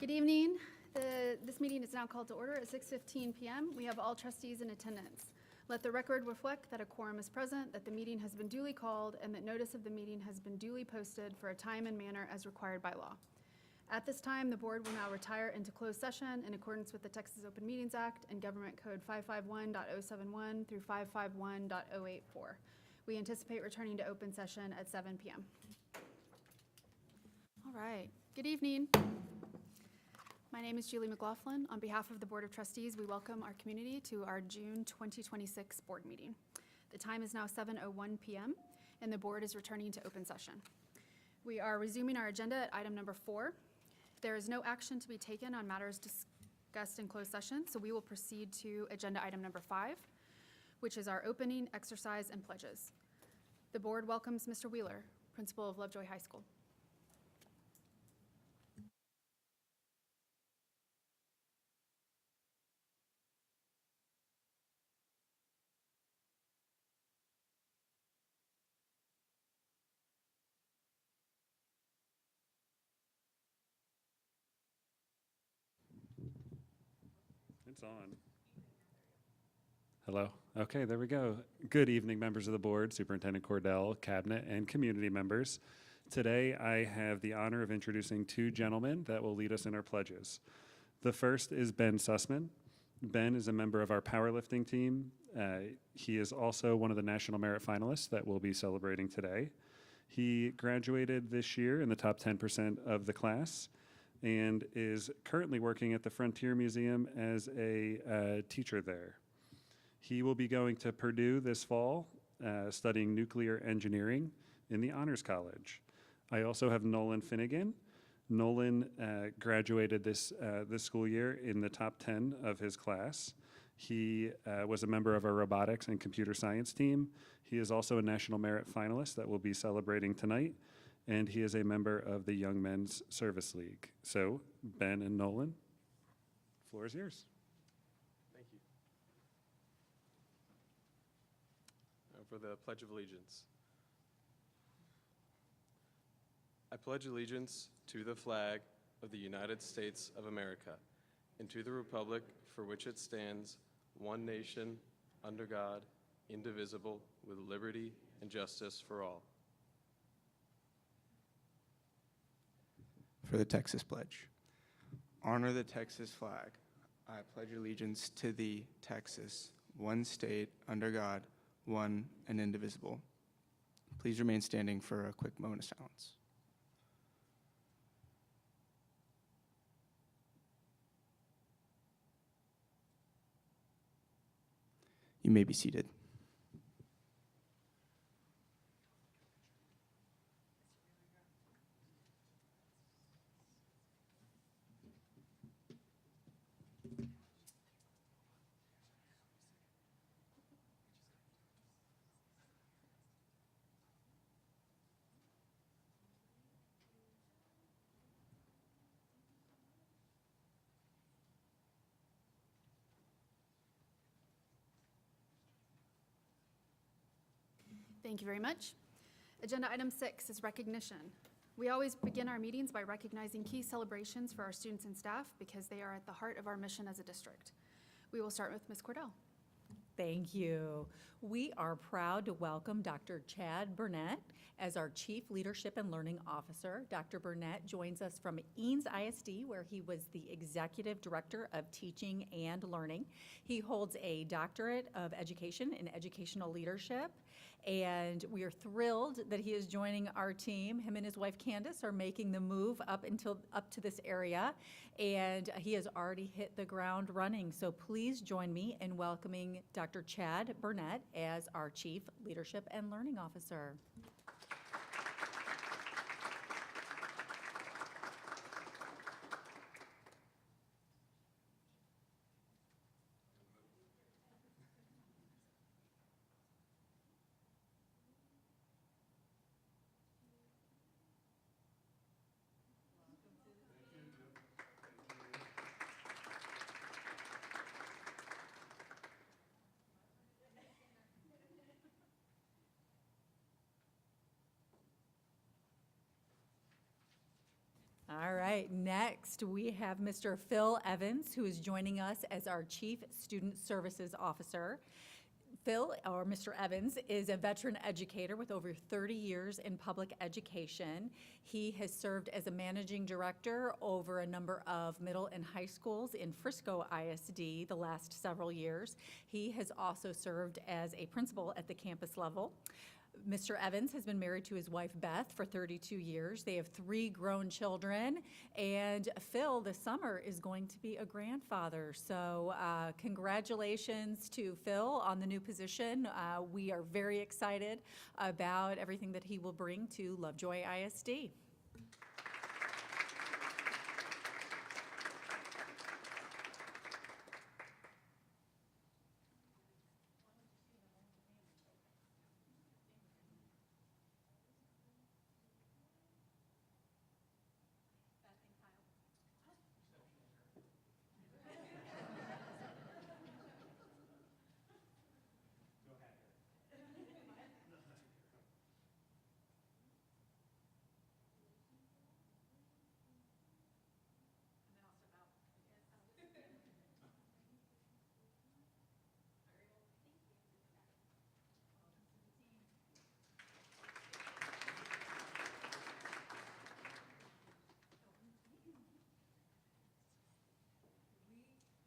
Good evening. This meeting is now called to order at 6:15 p.m. We have all trustees in attendance. Let the record reflect that a quorum is present, that the meeting has been duly called, and that notice of the meeting has been duly posted for a time and manner as required by law. At this time, the board will now retire into closed session in accordance with the Texas Open Meetings Act and Government Code 551.071 through 551.084. We anticipate returning to open session at 7 p.m. All right. Good evening. My name is Julie McLaughlin. On behalf of the Board of Trustees, we welcome our community to our June 2026 board meeting. The time is now 7:01 p.m. and the board is returning to open session. We are resuming our agenda at item number 4. There is no action to be taken on matters discussed in closed session, so we will proceed to agenda item number 5, which is our opening, exercise, and pledges. The board welcomes Mr. Wheeler, principal of Lovejoy High School. It's on. Hello. Okay, there we go. Good evening, members of the board, Superintendent Cordell, cabinet, and community members. Today, I have the honor of introducing two gentlemen that will lead us in our pledges. The first is Ben Sussman. Ben is a member of our powerlifting team. He is also one of the National Merit finalists that we'll be celebrating today. He graduated this year in the top 10% of the class and is currently working at the Frontier Museum as a teacher there. He will be going to Purdue this fall, studying nuclear engineering in the Honors College. I also have Nolan Finnegan. Nolan graduated this school year in the top 10 of his class. He was a member of our robotics and computer science team. He is also a National Merit finalist that we'll be celebrating tonight, and he is a member of the Young Men's Service League. So, Ben and Nolan, the floor is yours. Thank you. Now for the Pledge of Allegiance. I pledge allegiance to the flag of the United States of America and to the republic for which it stands, one nation, under God, indivisible, with liberty and justice for all. For the Texas Pledge. Honor the Texas flag. I pledge allegiance to thee, Texas, one state, under God, one and indivisible. Please remain standing for a quick moment of silence. You may be seated. Thank you very much. Agenda item 6 is recognition. We always begin our meetings by recognizing key celebrations for our students and staff because they are at the heart of our mission as a district. We will start with Ms. Cordell. Thank you. We are proud to welcome Dr. Chad Burnett as our Chief Leadership and Learning Officer. Dr. Burnett joins us from Eanes ISD, where he was the Executive Director of Teaching and Learning. He holds a Doctorate of Education in Educational Leadership, and we are thrilled that he is joining our team. Him and his wife Candace are making the move up to this area, and he has already hit the ground running. So please join me in welcoming Dr. Chad Burnett as our Chief Leadership and Learning Officer. All right, next we have Mr. Phil Evans, who is joining us as our Chief Student Services Officer. Phil, or Mr. Evans, is a veteran educator with over 30 years in public education. He has served as a managing director over a number of middle and high schools in Frisco ISD the last several years. He has also served as a principal at the campus level. Mr. Evans has been married to his wife Beth for 32 years. They have 3 grown children, and Phil this summer is going to be a grandfather. So congratulations to Phil on the new position. We are very excited about everything that he will bring to Lovejoy ISD.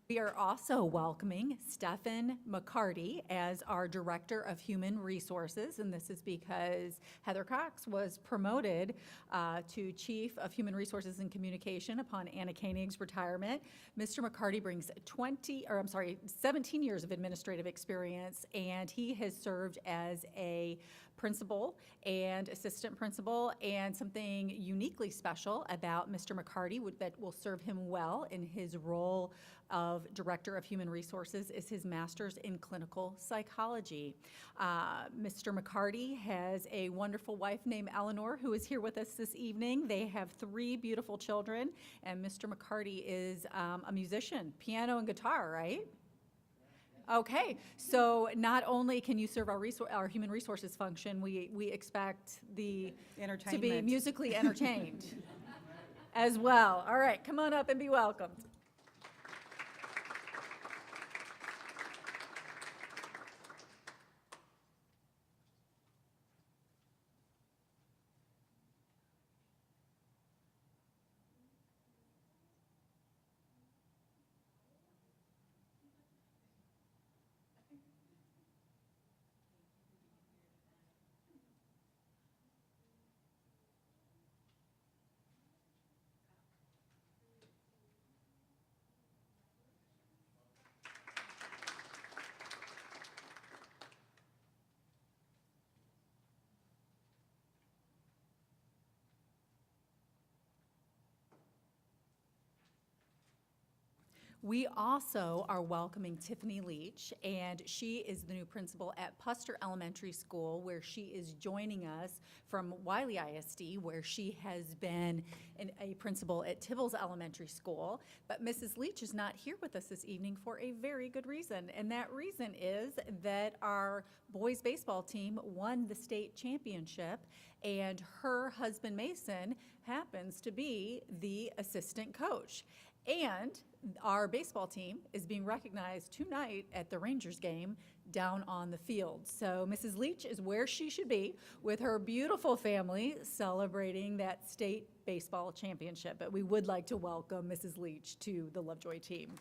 We are also welcoming Stephen McCarty as our Director of Human Resources, and this is because Heather Cox was promoted to Chief of Human Resources and Communication upon Anna Koenig's retirement. Mr. McCarty brings 17 years of administrative experience, and he has served as a principal and assistant principal, and something uniquely special about Mr. McCarty that will serve him well in his role of Director of Human Resources is his master's in clinical psychology. Mr. McCarty has a wonderful wife named Eleanor who is here with us this evening. They have 3 beautiful children, and Mr. McCarty is a musician, piano and guitar, right? Okay, so not only can you serve our human resources function, we expect to be musically entertained as well. All right, come on up and be welcomed. We also are welcoming Tiffany Leach, and she is the new principal at Puster Elementary School, where she is joining us from Wiley ISD, where she has been a principal at Tibbles Elementary School. But Mrs. Leach is not here with us this evening for a very good reason, and that reason is that our boys baseball team won the state championship, and her husband Mason happens to be the assistant coach. And our baseball team is being recognized tonight at the Rangers game down on the field. So Mrs. Leach is where she should be with her beautiful family celebrating that state baseball championship. But we would like to welcome Mrs. Leach to the Lovejoy team.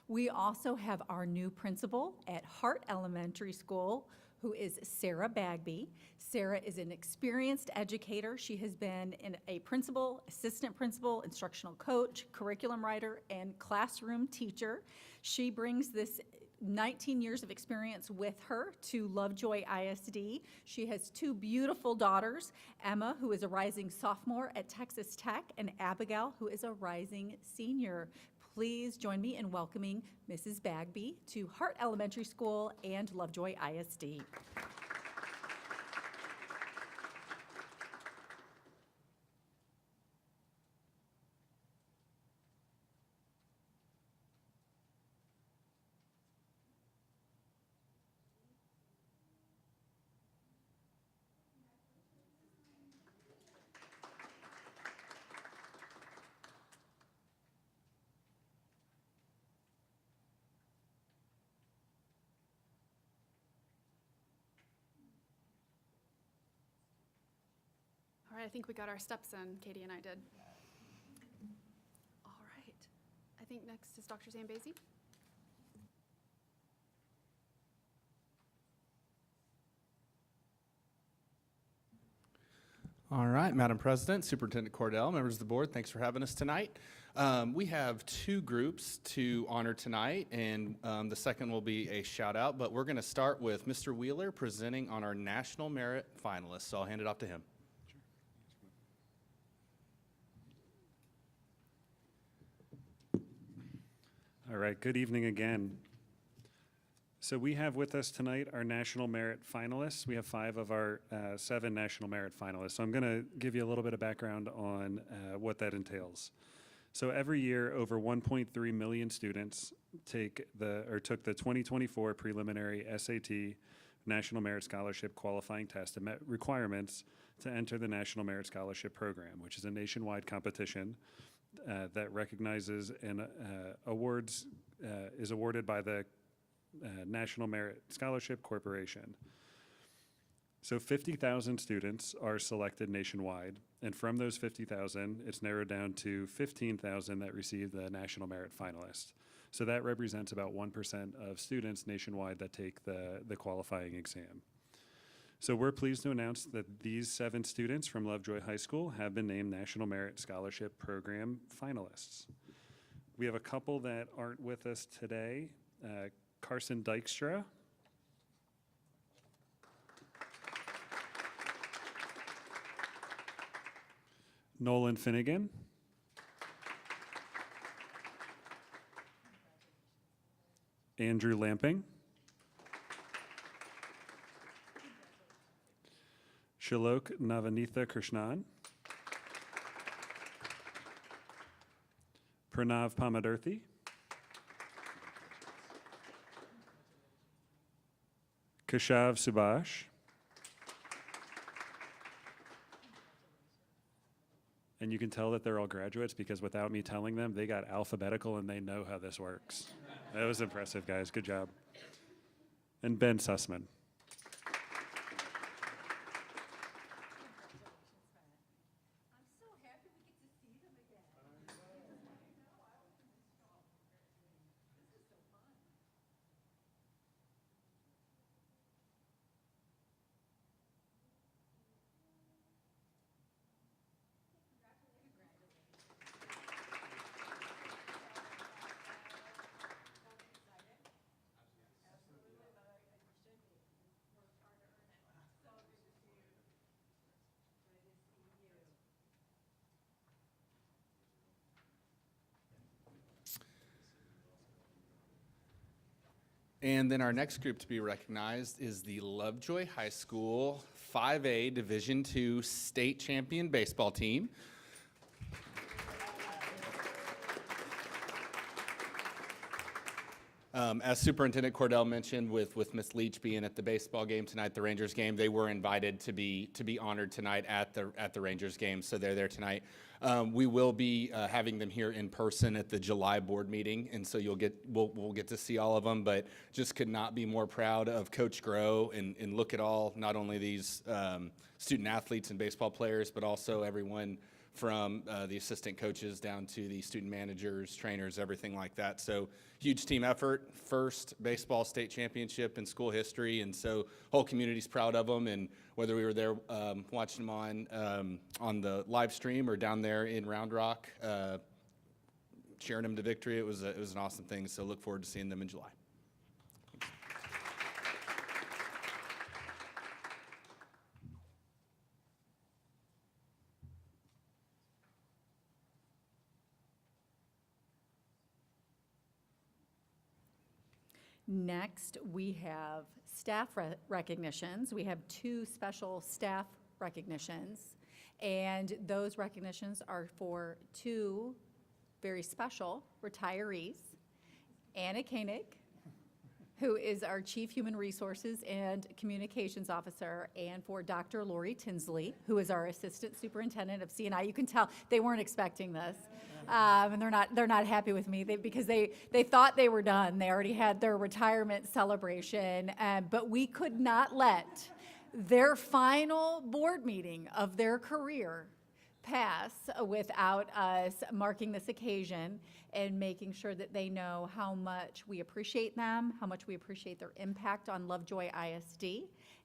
We also have our new principal at Hart Elementary School, who is Sarah Bagby. Sarah is an experienced educator. She has been a principal, assistant principal, instructional coach, curriculum writer, and classroom teacher. She brings this 19 years of experience with her to Lovejoy ISD. She has 2 beautiful daughters, Emma, who is a rising sophomore at Texas Tech, and Abigail, who is a rising senior. Please join me in welcoming Mrs. Bagby to Hart Elementary School and Lovejoy ISD. right, I think we got our steps in, Katie and I did. All right. I think next is Dr. Zambezi. All right, Madam President, Superintendent Cordell, members of the board, thanks for having us tonight. We have two groups to honor tonight, and the second will be a shout out, but we're going to start with Mr. Wheeler presenting on our National Merit finalists, so I'll hand it off to him. All right, good evening again. So we have with us tonight our National Merit finalists. We have 5 of our 7 National Merit finalists. So I'm going to give you a little bit of background on what that entails. So every year, over 1.3 million students took the 2024 preliminary SAT National Merit Scholarship qualifying test and met requirements to enter the National Merit Scholarship Program, which is a nationwide competition that recognizes and is awarded by the National Merit Scholarship Corporation. So 50,000 students are selected nationwide, and from those 50,000, it's narrowed down to 15,000 that receive the National Merit finalist. So that represents about 1% of students nationwide that take the qualifying exam. So we're pleased to announce that these 7 students from Lovejoy High School have been named National Merit Scholarship Program finalists. We have a couple that aren't with us today. Carson Dykstra. Nolan Finnegan. Andrew Lamping. Shalok Navanitha Krishnan. Pranav Pamadarthi. Kashav Subhash. And you can tell that they're all graduates because without me telling them, they got alphabetical and they know how this works. That was impressive, guys. Good job. And Ben Sussman. And then our next group to be recognized is the Lovejoy High School 5A Division II state champion baseball team. As Superintendent Cordell mentioned, with Ms. Leach being at the baseball game tonight, the Rangers game, they were invited to be honored tonight at the Rangers game, so they're there tonight. We will be having them here in person at the July board meeting, and so we'll get to see all of them. But just could not be more proud of Coach Groh and look at all, not only these student athletes and baseball players, but also everyone from the assistant coaches down to the student managers, trainers, everything like that. So huge team effort, first baseball state championship in school history, and so whole community's proud of them. And whether we were there watching them on the live stream or down there in Round Rock, cheering them to victory, it was an awesome thing. So look forward to seeing them in July. Next, we have staff recognitions. We have 2 special staff recognitions, and those recognitions are for 2 very special retirees. Anna Koenig, who is our Chief Human Resources and Communications Officer, and for Dr. Lori Tinsley, who is our Assistant Superintendent of C&I. You can tell they weren't expecting this. And they're not happy with me because they thought they were done. They already had their retirement celebration, but we could not let their final board meeting of their career pass without us marking this occasion and making sure that they know how much we appreciate them, how much we appreciate their impact on Lovejoy ISD,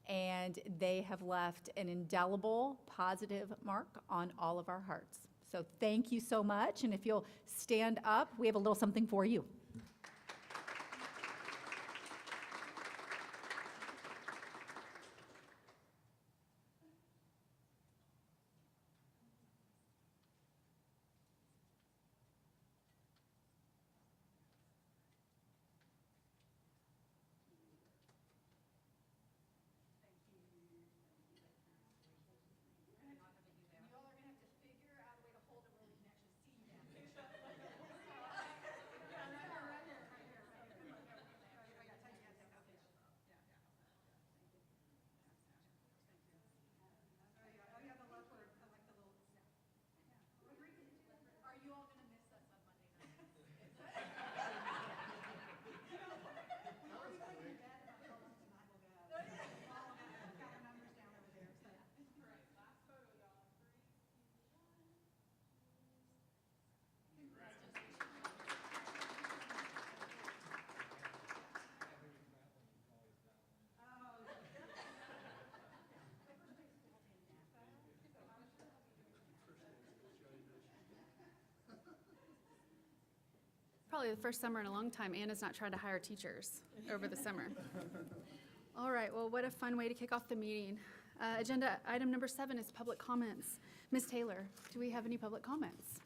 and they have left an indelible positive mark on all of our hearts. So thank you so much, and if you'll stand up, we have a little something for you. Probably the first summer in a long time Anna's not tried to hire teachers over the summer. All right, well, what a fun way to kick off the meeting. Agenda item number 7 is public comments. Ms. Taylor, do we have any public comments?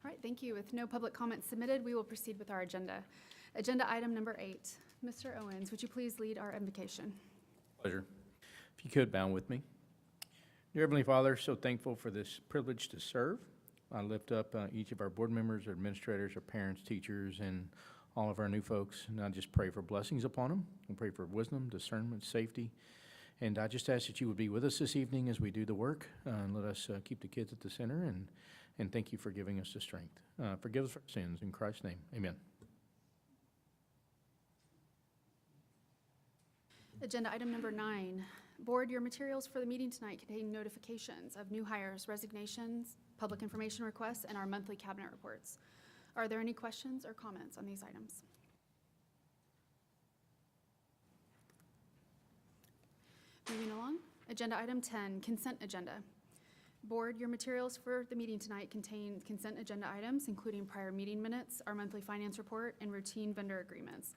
All right, thank you. With no public comments submitted, we will proceed with our agenda. Agenda item number 8. Mr. Owens, would you please lead our invocation? Pleasure. If you could, bow with me. Dear Heavenly Father, so thankful for this privilege to serve. I lift up each of our board members, our administrators, our parents, teachers, and all of our new folks. And I just pray for blessings upon them. I pray for wisdom, discernment, safety. And I just ask that you would be with us this evening as we do the work. And let us keep the kids at the center. And thank you for giving us the strength. Forgive us for our sins. In Christ's name, amen. Agenda item number 9. Board, your materials for the meeting tonight contain notifications of new hires, resignations, public information requests, and our monthly cabinet reports. Are there any questions or comments on these items? Moving along, agenda item 10, consent agenda. Board, your materials for the meeting tonight contain consent agenda items, including prior meeting minutes, our monthly finance report, and routine vendor agreements.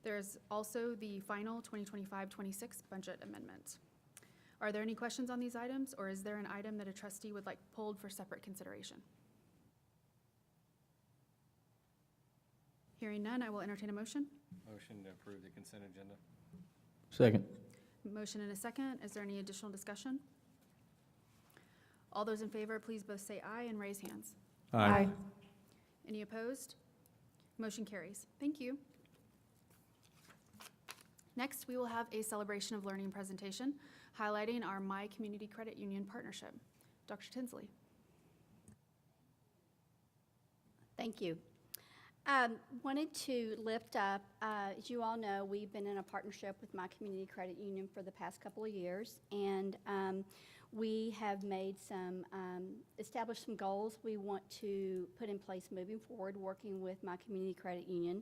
There is also the final 2025-26 budget amendment. Are there any questions on these items, or is there an item that a trustee would like pulled for separate consideration? Hearing none, I will entertain a motion. Motion to approve the consent agenda. Second. Motion and a second. Is there any additional discussion? All those in favor, please both say aye and raise hands. Aye. Any opposed? Motion carries. Thank you. Next, we will have a celebration of learning presentation highlighting our My Community Credit Union partnership. Dr. Tinsley. Thank you. Wanted to lift up, as you all know, we've been in a partnership with My Community Credit Union for the past couple of years, and we have made established some goals we want to put in place moving forward, working with My Community Credit Union.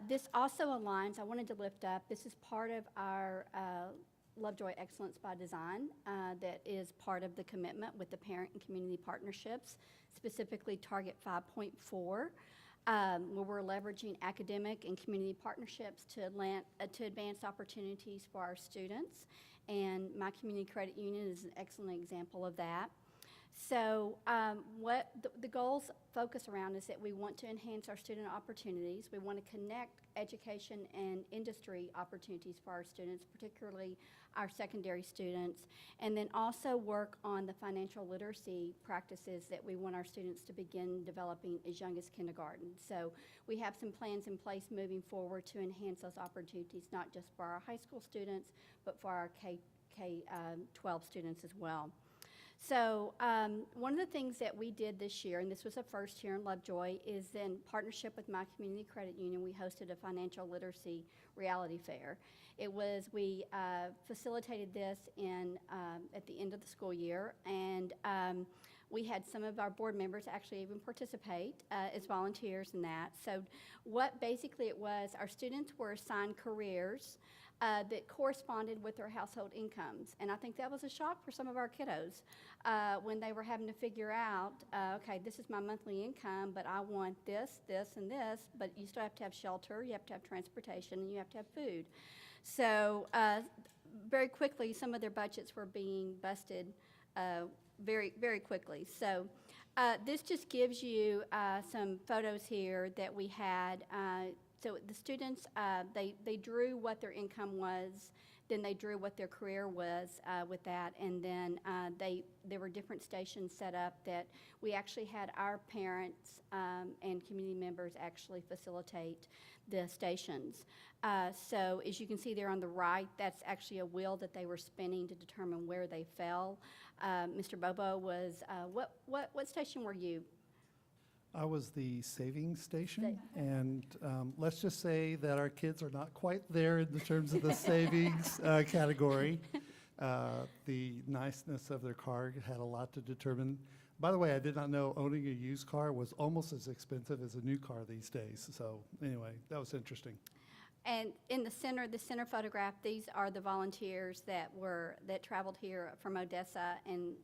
This also aligns, I wanted to lift up, this is part of our Lovejoy Excellence by Design that is part of the commitment with the parent and community partnerships, specifically Target 5.4, where we're leveraging academic and community partnerships to advance opportunities for our students. And My Community Credit Union is an excellent example of that. So what the goals focus around is that we want to enhance our student opportunities. We want to connect education and industry opportunities for our students, particularly our secondary students, and then also work on the financial literacy practices that we want our students to begin developing as young as kindergarten. So we have some plans in place moving forward to enhance those opportunities, not just for our high school students, but for our K-12 students as well. So one of the things that we did this year, and this was a first here in Lovejoy, is in partnership with my community credit union, we hosted a financial literacy reality fair. We facilitated this at the end of the school year, and we had some of our board members actually even participate as volunteers in that. So what basically it was, our students were assigned careers that corresponded with their household incomes. And I think that was a shock for some of our kiddos when they were having to figure out, okay, this is my monthly income, but I want this, this, and this, but you still have to have shelter, you have to have transportation, and you have to have food. So very quickly, some of their budgets were being busted very, very quickly. So this just gives you some photos here that we had. So the students, they drew what their income was, then they drew what their career was with that, and then there were different stations set up that we actually had our parents and community members actually facilitate the stations. So as you can see there on the right, that's actually a wheel that they were spinning to determine where they fell. Mr. Bobo was, what station were you? I was the savings station, and let's just say that our kids are not quite there in the terms of the savings category. The niceness of their car had a lot to determine. By the way, I did not know owning a used car was almost as expensive as a new car these days. So anyway, that was interesting. And in the center photograph, these are the volunteers that traveled here from Odessa and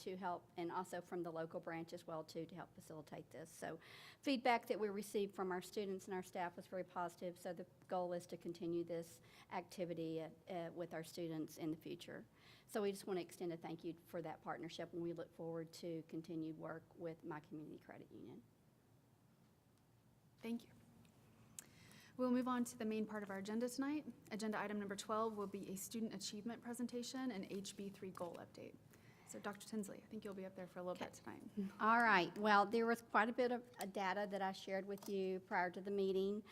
to help, and also from the local branch as well too, to help facilitate this. So feedback that we received from our students and our staff was very positive. So the goal is to continue this activity with our students in the future. So we just want to extend a thank you for that partnership, and we look forward to continued work with my community credit union. Thank you. We'll move on to the main part of our agenda tonight. Agenda item number 12 will be a student achievement presentation and HB3 goal update. So Dr. Tinsley, I think you'll be up there for a little bit tonight. All right. Well, there was quite a bit of data that I shared with you prior to the meeting.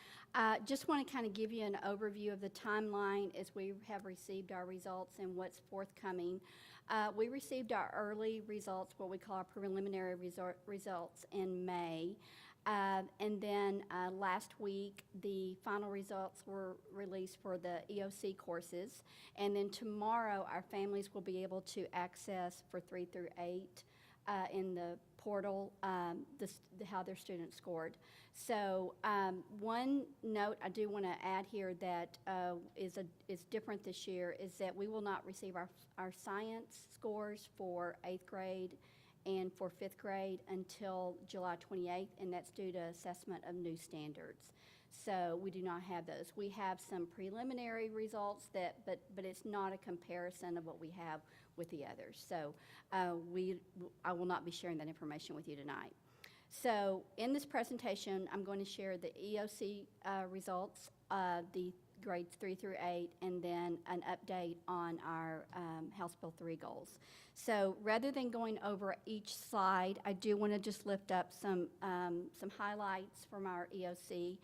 Just want to kind of give you an overview of the timeline as we have received our results and what's forthcoming. We received our early results, what we call our preliminary results, in May. And then last week, the final results were released for the EOC courses. And then tomorrow, our families will be able to access for 3 through 8 in the portal how their students scored. So one note I do want to add here that is different this year is that we will not receive our science scores for 8th grade and for 5th grade until July 28th, and that's due to assessment of new standards. So we do not have those. We have some preliminary results but it's not a comparison of what we have with the others. So I will not be sharing that information with you tonight. So in this presentation, I'm going to share the EOC results, the grades 3 through 8, and then an update on our House Bill 3 goals. So rather than going over each slide, I do want to just lift up some highlights from our EOC.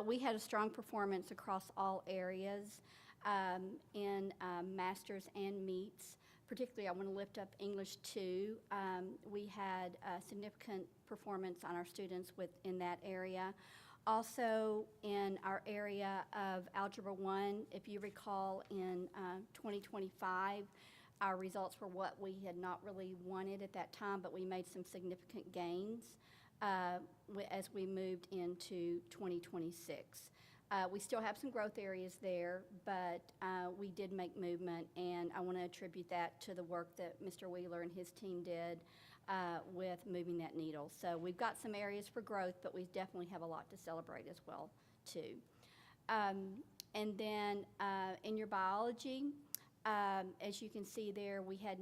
We had a strong performance across all areas in masters and meets. Particularly, I want to lift up English 2. We had significant performance on our students in that area. Also, in our area of Algebra 1, if you recall, in 2025, our results were what we had not really wanted at that time, but we made some significant gains as we moved into 2026. We still have some growth areas there, but we did make movement, and I want to attribute that to the work that Mr. Wheeler and his team did with moving that needle. So we've got some areas for growth, but we definitely have a lot to celebrate as well, too. And then in your biology, as you can see there, we had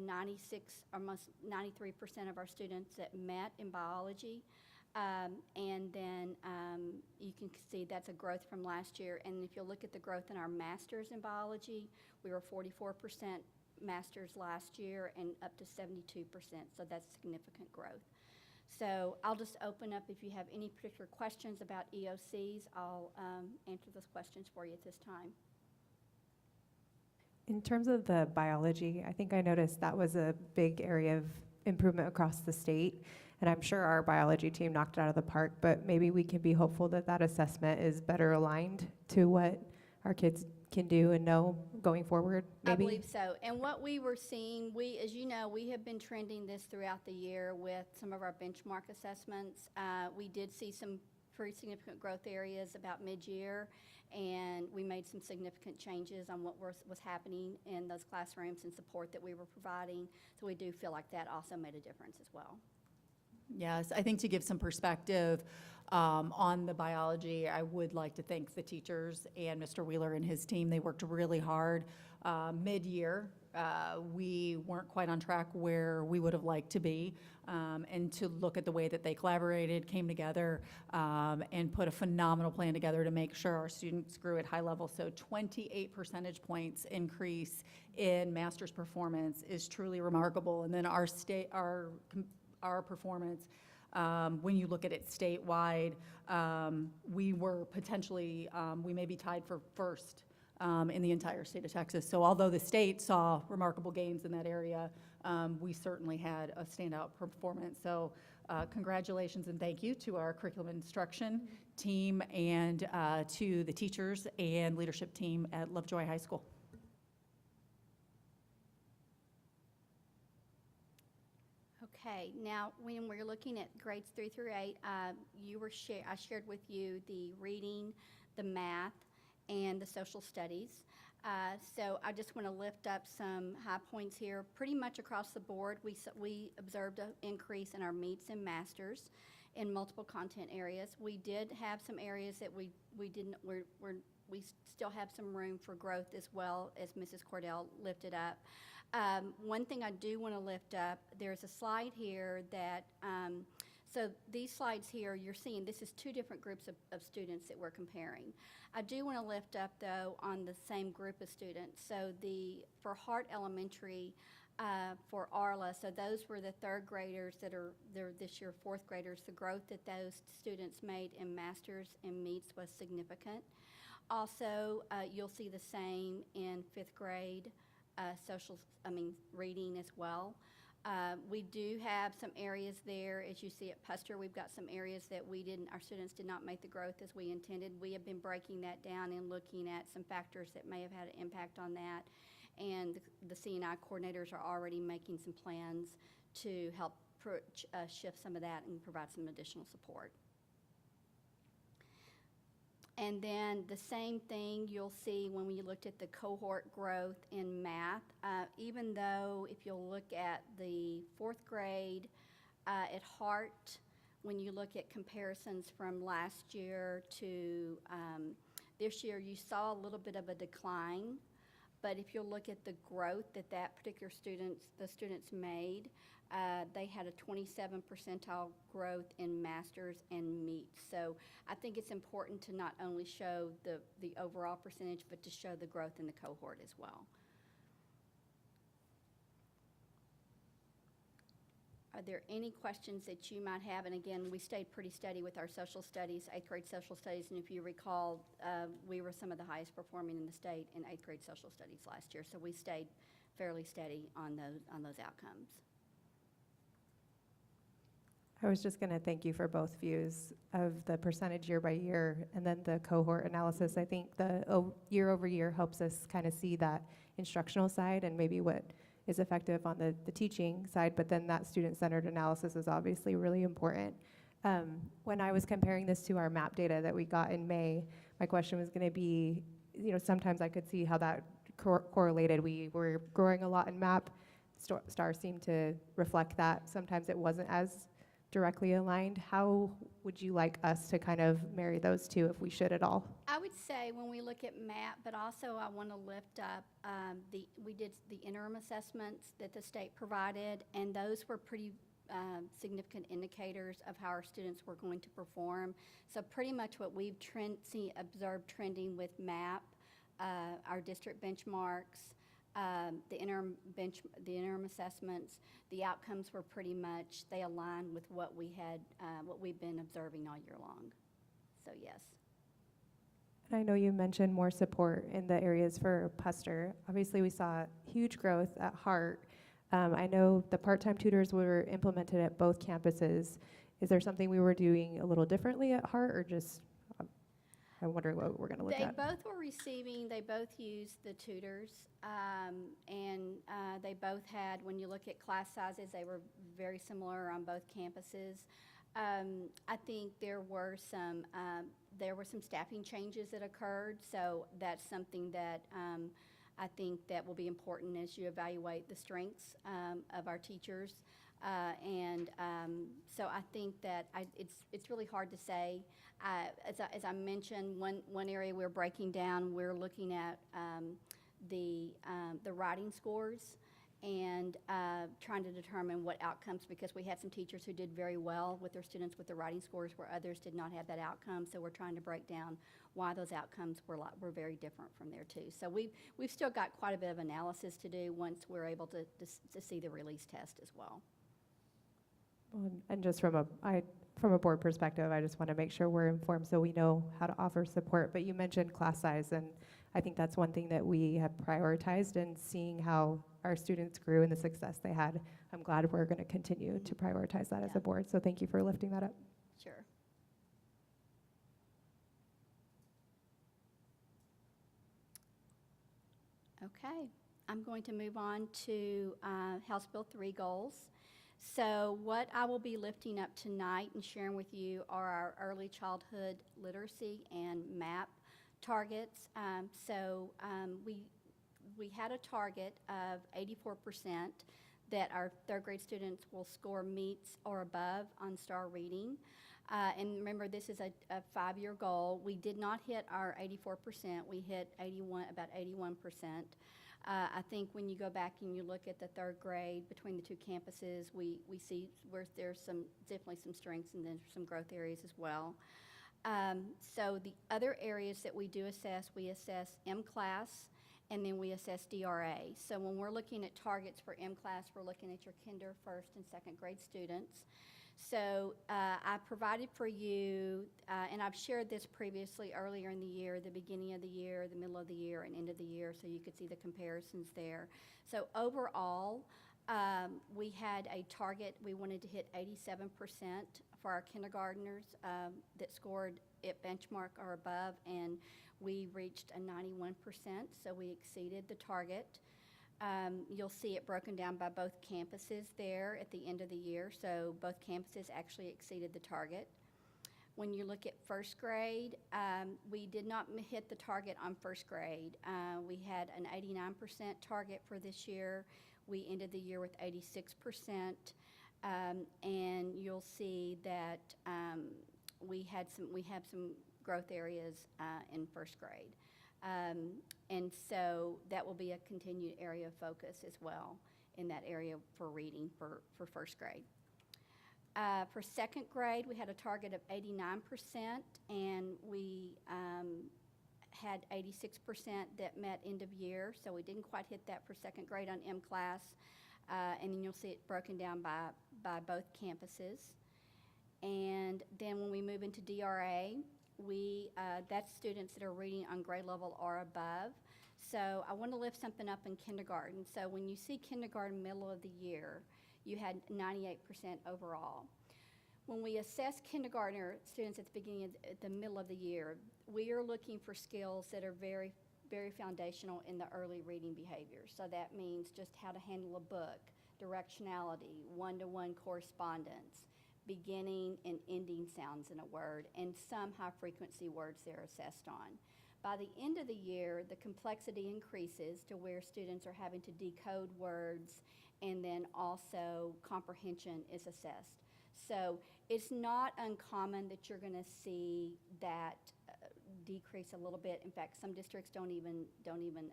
almost 93% of our students that met in biology. And then you can see that's a growth from last year. And if you look at the growth in our masters in biology, we were 44% masters last year and up to 72%. So that's significant growth. So I'll just open up if you have any particular questions about EOCs. I'll answer those questions for you at this time. In terms of the biology, I think I noticed that was a big area of improvement across the state. And I'm sure our biology team knocked it out of the park, but maybe we can be hopeful that that assessment is better aligned to what our kids can do and know going forward, maybe? I believe so. And what we were seeing, as you know, we have been trending this throughout the year with some of our benchmark assessments. We did see some pretty significant growth areas about mid-year, and we made some significant changes on what was happening in those classrooms and support that we were providing. So we do feel like that also made a difference as well. Yes, I think to give some perspective on the biology, I would like to thank the teachers and Mr. Wheeler and his team. They worked really hard. Mid-year, we weren't quite on track where we would have liked to be, and to look at the way that they collaborated, came together, and put a phenomenal plan together to make sure our students grew at high level. So 28 percentage points increase in master's performance is truly remarkable. And then our performance, when you look at it statewide, we were potentially, we may be tied for first in the entire state of Texas. So although the state saw remarkable gains in that area, we certainly had a standout performance. So congratulations and thank you to our curriculum instruction team and to the teachers and leadership team at Lovejoy High School. Okay, now when we're looking at grades 3 through 8, I shared with you the reading, the math, and the social studies. So I just want to lift up some high points here. Pretty much across the board, we observed an increase in our meets and masters in multiple content areas. We did have some areas that we still have some room for growth as well, as Mrs. Cordell lifted up. One thing I do want to lift up, there's a slide here that, so these slides here, you're seeing this is two different groups of students that we're comparing. I do want to lift up, though, on the same group of students. So for Hart Elementary, for Arla, so those were the third graders they're this year fourth graders. The growth that those students made in masters and meets was significant. Also, you'll see the same in fifth grade. Reading as well. We do have some areas there, as you see at Puster, we've got some areas that our students did not make the growth as we intended. We have been breaking that down and looking at some factors that may have had an impact on that. And the C&I coordinators are already making some plans to help shift some of that and provide some additional support. And then the same thing you'll see when we looked at the cohort growth in math. Even though if you'll look at the fourth grade at Hart, when you look at comparisons from last year to this year, you saw a little bit of a decline. But if you'll look at the growth that particular the students made, they had a 27 percentile growth in masters and meets. So I think it's important to not only show the overall percentage, but to show the growth in the cohort as well. Are there any questions that you might have? And again, we stayed pretty steady with our social studies, 8th grade social studies. And if you recall, we were some of the highest performing in the state in 8th grade social studies last year. So we stayed fairly steady on those outcomes. I was just going to thank you for both views of the percentage year by year and then the cohort analysis. I think the year over year helps us kind of see that instructional side and maybe what is effective on the teaching side, but then that student-centered analysis is obviously really important. When I was comparing this to our MAP data that we got in May, my question was going to be, sometimes I could see how that correlated. We were growing a lot in MAP. STAR seemed to reflect that. Sometimes it wasn't as directly aligned. How would you like us to kind of marry those two, if we should at all? I would say when we look at MAP, but also I want to lift up we did the interim assessments that the state provided, and those were pretty significant indicators of how our students were going to perform. So pretty much what we've observed trending with MAP, our district benchmarks, the interim assessments, the outcomes were pretty much, they aligned with what we've been observing all year long. So yes. And I know you mentioned more support in the areas for Puster. Obviously, we saw huge growth at Hart. I know the part-time tutors were implemented at both campuses. Is there something we were doing a little differently at Hart, or just, I'm wondering what we're going to look They at? both were receiving, they both used the tutors, and they both had, when you look at class sizes, they were very similar on both campuses. I think there were some staffing changes that occurred, so that's something that I think that will be important as you evaluate the strengths of our teachers. So I think that it's really hard to say. As I mentioned, one area we're breaking down, we're looking at the writing scores and trying to determine what outcomes, because we had some teachers who did very well with their students with the writing scores where others did not have that outcome. So we're trying to break down why those outcomes were very different from there too. So we've still got quite a bit of analysis to do once we're able to see the release test as well. And just from a board perspective, I just want to make sure we're informed so we know how to offer support. But you mentioned class size, and I think that's one thing that we have prioritized, and seeing how our students grew and the success they had. I'm glad we're going to continue to prioritize that as a board. So thank you for lifting that up. Sure. Okay, I'm going to move on to House Bill 3 goals. So what I will be lifting up tonight and sharing with you are our early childhood literacy and MAP targets. We had a target of 84% that our third grade students will score meets or above on STAR reading. And remember, this is a 5-year goal. We did not hit our 84%. We hit about 81%. I think when you go back and you look at the third grade between the two campuses, we see where there's definitely some strengths and then some growth areas as well. So the other areas that we do assess, we assess M-class, and then we assess DRA. So when we're looking at targets for M-class, we're looking at your kinder, first, and second grade students. So I provided for you, and I've shared this previously earlier in the year, the beginning of the year, the middle of the year, and end of the year, so you could see the comparisons there. So overall, we had a target. We wanted to hit 87% for our kindergartners that scored at benchmark or above, and we reached a 91%, so we exceeded the target. You'll see it broken down by both campuses there at the end of the year, so both campuses actually exceeded the target. When you look at first grade, we did not hit the target on first grade. We had an 89% target for this year. We ended the year with 86%, and you'll see that we have some growth areas in first grade. And so that will be a continued area of focus as well in that area for reading for first grade. For second grade, we had a target of 89%, and we had 86% that met end of year, so we didn't quite hit that for second grade on M-class. And then you'll see it broken down by both campuses. And then when we move into DRA, that's students that are reading on grade level or above. So I want to lift something up in kindergarten. So when you see kindergarten middle of the year, you had 98% overall. When we assess kindergartner students at the middle of the year, we are looking for skills that are very, very foundational in the early reading behavior. So that means just how to handle a book, directionality, one-to-one correspondence, beginning and ending sounds in a word, and some high-frequency words they're assessed on. By the end of the year, the complexity increases to where students are having to decode words, and then also comprehension is assessed. So it's not uncommon that you're going to see that decrease a little bit. In fact, some districts don't even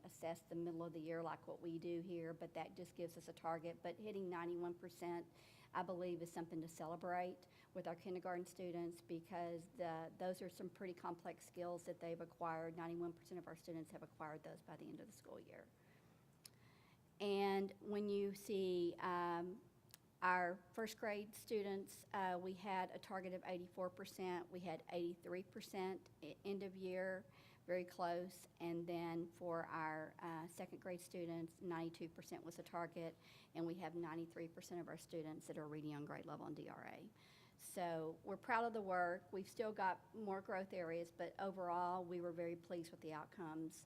assess the middle of the year like what we do here, but that just gives us a target. But hitting 91%, I believe, is something to celebrate with our kindergarten students, because those are some pretty complex skills that they've acquired. 91% of our students have acquired those by the end of the school year. And when you see our first grade students, we had a target of 84%. We had 83% end of year, very close. And then for our second grade students, 92% was the target, and we have 93% of our students that are reading on grade level in DRA. So we're proud of the work. We've still got more growth areas, but overall, we were very pleased with the outcomes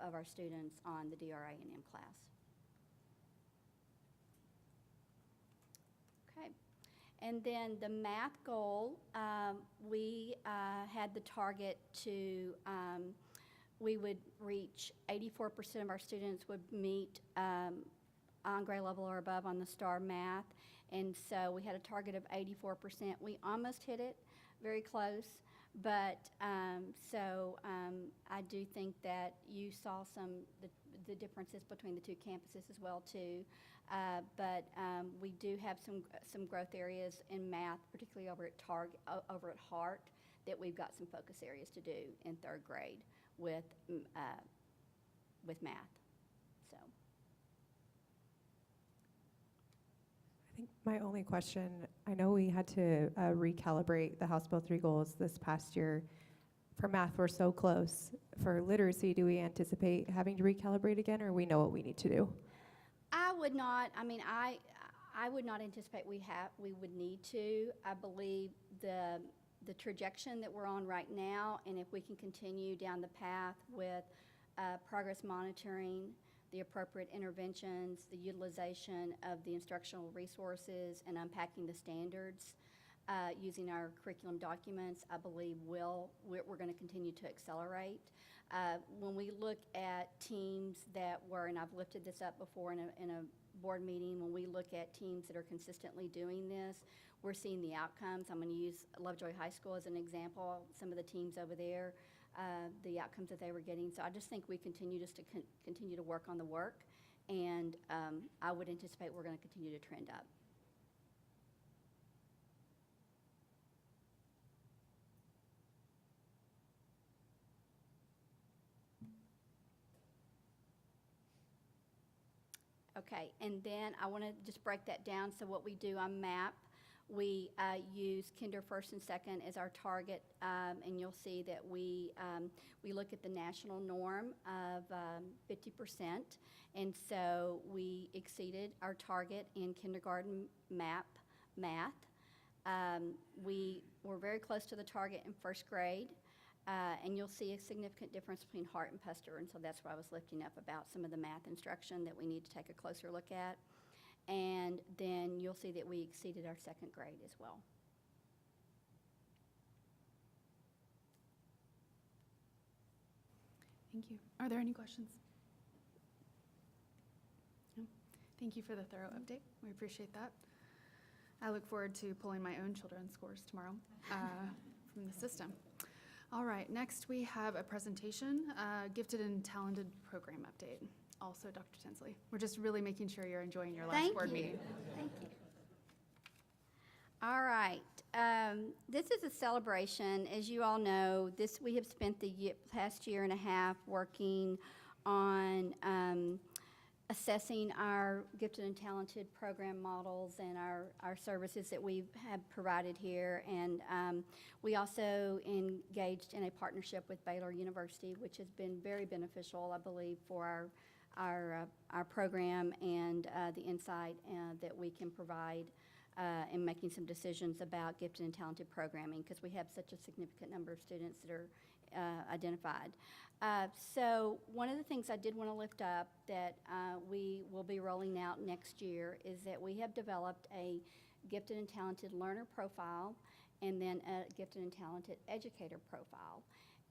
of our students on the DRA and M class. Okay. And then the math goal, we had the target to, we would reach 84% of our students would meet on grade level or above on the STAR math. And so we had a target of 84%. We almost hit it, very close. But I do think that you saw the differences between the two campuses as well too. But we do have some growth areas in math, particularly over at Hart, that we've got some focus areas to do in third grade with math. So. I think my only question, I know we had to recalibrate the House Bill 3 goals this past year. For math, we're so close. For literacy, do we anticipate having to recalibrate again, or we know what we need to do? I would not, I would not anticipate we would need to. I believe the trajectory that we're on right now, and if we can continue down the path with progress monitoring, the appropriate interventions, the utilization of the instructional resources, and unpacking the standards using our curriculum documents, I believe we're going to continue to accelerate. When we look at teams that were, and I've lifted this up before in a board meeting, when we look at teams that are consistently doing this, we're seeing the outcomes. I'm going to use Lovejoy High School as an example. Some of the teams over there, the outcomes that they were getting. So I just think we continue continue to work on the work, and I would anticipate we're going to continue to trend up. Okay, and then I want to just break that down. So what we do on MAP, we use kinder first and second as our target, and you'll see that we look at the national norm of 50%, and so we exceeded our target in kindergarten math. We were very close to the target in first grade, and you'll see a significant difference between Hart and Puster, and so that's why I was lifting up about some of the math instruction that we need to take a closer look at. And then you'll see that we exceeded our second grade as well. Thank you. Are there any questions? No? Thank you for the thorough update. We appreciate that. I look forward to pulling my own children's scores tomorrow from the system. All right, next we have a presentation, Gifted and Talented Program Update. Also, Dr. Tinsley. We're just really making sure you're enjoying your last board meeting. Thank you. All right. This is a celebration. As you all know, we have spent the past year and a half working on assessing our gifted and talented program models and our services that we have provided here. And we also engaged in a partnership with Baylor University, which has been very beneficial, I believe, for our program and the insight that we can provide in making some decisions about gifted and talented programming, because we have such a significant number of students that are identified. So one of the things I did want to lift up that we will be rolling out next year is that we have developed a gifted and talented learner profile and then a gifted and talented educator profile.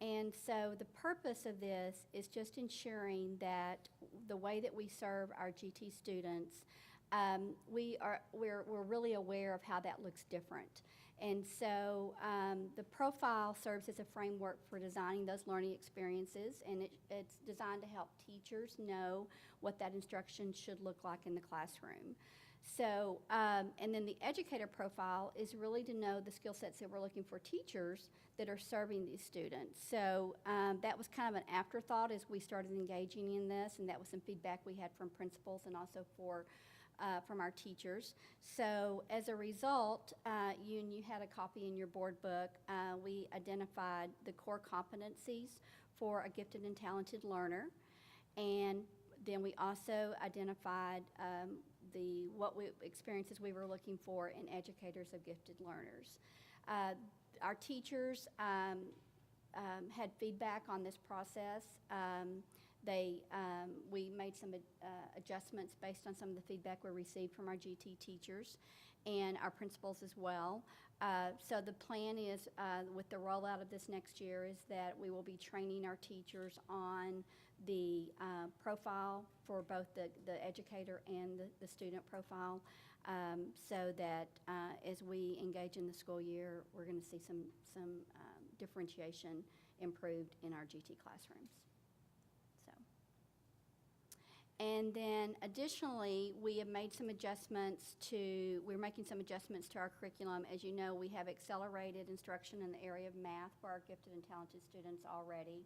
And so the purpose of this is just ensuring that the way that we serve our GT students, we're really aware of how that looks different. And so the profile serves as a framework for designing those learning experiences, and it's designed to help teachers know what that instruction should look like in the classroom. So, and then the educator profile is really to know the skill sets that we're looking for teachers that are serving these students. So that was kind of an afterthought as we started engaging in this, and that was some feedback we had from principals and also for from our teachers. So as a result, you had a copy in your board book, we identified the core competencies for a gifted and talented learner. And then we also identified what experiences we were looking for in educators of gifted learners. Our teachers had feedback on this process. We made some adjustments based on some of the feedback we received from our GT teachers and our principals as well. So the plan is, with the rollout of this next year, is that we will be training our teachers on the profile for both the educator and the student profile, so that as we engage in the school year, we're going to see some differentiation improved in our GT classrooms. And then additionally, we're making some adjustments to our curriculum. As you know, we have accelerated instruction in the area of math for our gifted and talented students already.